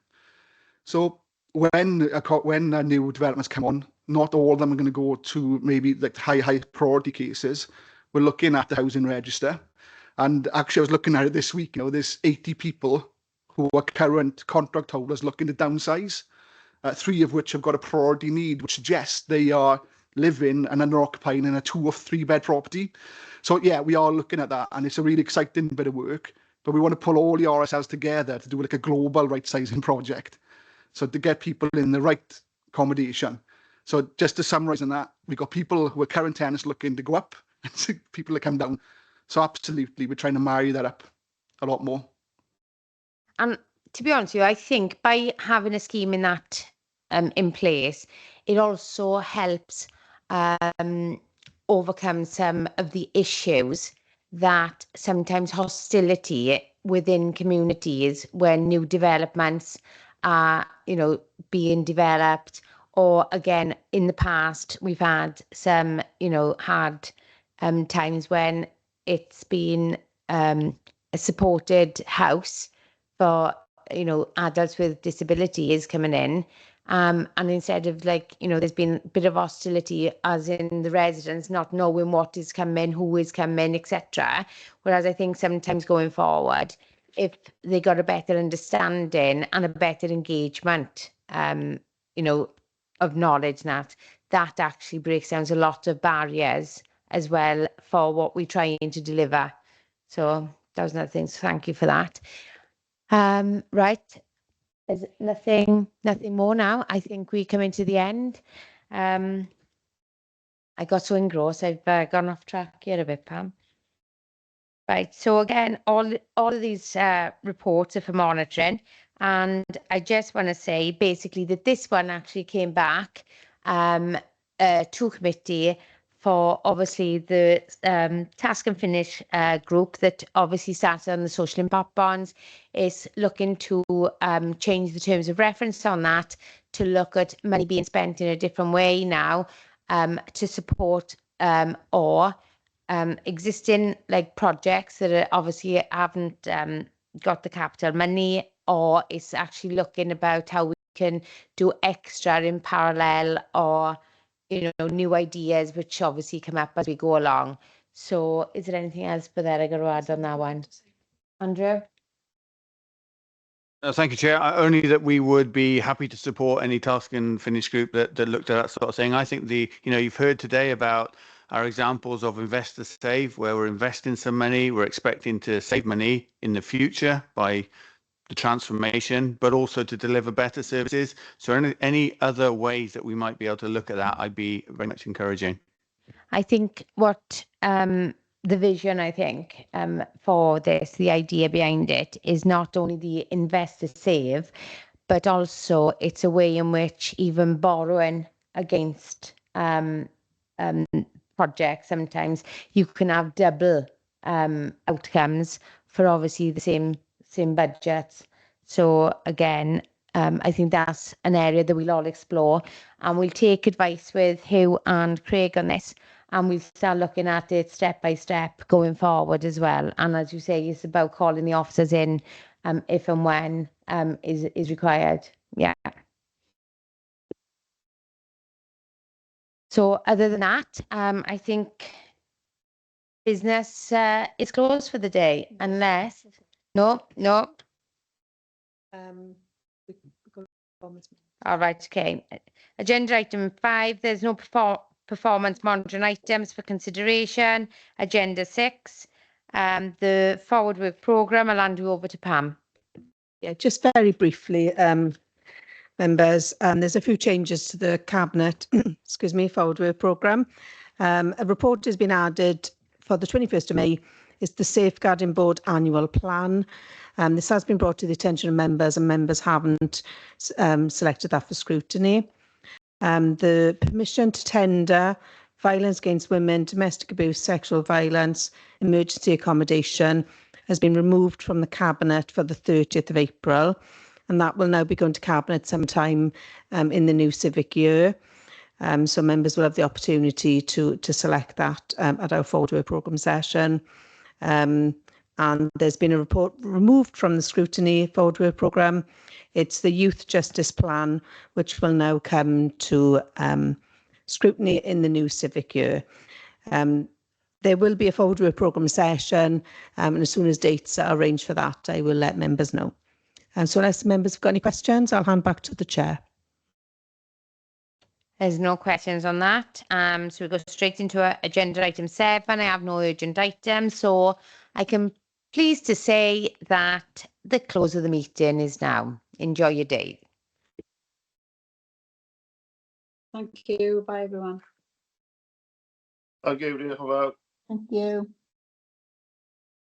So when new developments come on, not all of them are going to go to maybe like high priority cases. We're looking at the housing register. And actually, I was looking at it this week. There's 80 people who are current contract holders looking to downsize, 3 of which have got a priority need, which suggests they are living and under occupying in a 2 or 3 bed property. So yeah, we are looking at that, and it's a really exciting bit of work. But we want to pull all the RSLs together to do like a global right sizing project. So to get people in the right accommodation. So just to summarise on that, we've got people who are current tenants looking to go up, and people that come down. So absolutely, we're trying to marry that up a lot more. And to be honest with you, I think by having a scheme in that in place, it also helps overcome some of the issues that sometimes hostility within communities when new developments are, being developed, or again, in the past, we've had some, hard times when it's been a supported house for, adults with disabilities coming in. And instead of there's been a bit of hostility as in the residents not knowing what is coming, who is coming, etc. Whereas I think sometimes going forward, if they got a better understanding and a better engagement, of knowledge, that actually breaks down a lot of barriers as well for what we're trying to deliver. So that was another thing. So thank you for that. Right. There's nothing more now. I think we come into the end. I got so engrossed, I've gone off track here a bit, Pam. Right, so again, all of these reports are for monitoring, and I just want to say basically that this one actually came back to committee for obviously the task and finish group that obviously started on the social impact bonds, is looking to change the terms of reference on that to look at money being spent in a different way now to support or existing projects that are obviously haven't got the capital money, or it's actually looking about how we can do extra in parallel, or new ideas which obviously come up as we go along. So is there anything else for that I got to add on that one? Andrew? Thank you, Chair. Only that we would be happy to support any task and finish group that looked at that sort of thing. I think you've heard today about our examples of investor save, where we're investing some money, we're expecting to save money in the future by the transformation, but also to deliver better services. So any other ways that we might be able to look at that, I'd be very much encouraging. I think what the vision, I think, for this, the idea behind it, is not only the investor save, but also it's a way in which even borrowing against projects, sometimes you can have double outcomes for obviously the same budgets. So again, I think that's an area that we'll all explore, and we'll take advice with Hugh and Craig on this, and we'll start looking at it step by step going forward as well. And as you say, it's about calling the officers in if and when is required. Yeah. So other than that, I think business is closed for the day, unless no. All right, okay. Agenda item 5, there's no performance monitoring items for consideration. Agenda 6, the forward work programme, I'll hand you over to Pam. Yeah, just very briefly, members, there's a few changes to the Cabinet, excuse me, forward work programme. A report has been added for the 21st of May. It's the Safeguarding Board Annual Plan. This has been brought to the attention of members, and members haven't selected that for scrutiny. The permission to tender violence against women, domestic abuse, sexual violence, emergency accommodation has been removed from the Cabinet for the 30th of April, and that will now be going to Cabinet sometime in the new civic year. So members will have the opportunity to select that at our forward work programme session. And there's been a report removed from the scrutiny forward work programme. It's the Youth Justice Plan, which will now come to scrutiny in the new civic year. There will be a forward work programme session, and as soon as dates are arranged for that, I will let members know. So unless members have got any questions, I'll hand back to the chair. There's no questions on that. So we go straight into agenda item 7. I have no urgent items, so I can pleased to say that the close of the meeting is now. Enjoy your day. Thank you. Bye, everyone. Thank you. Thank you.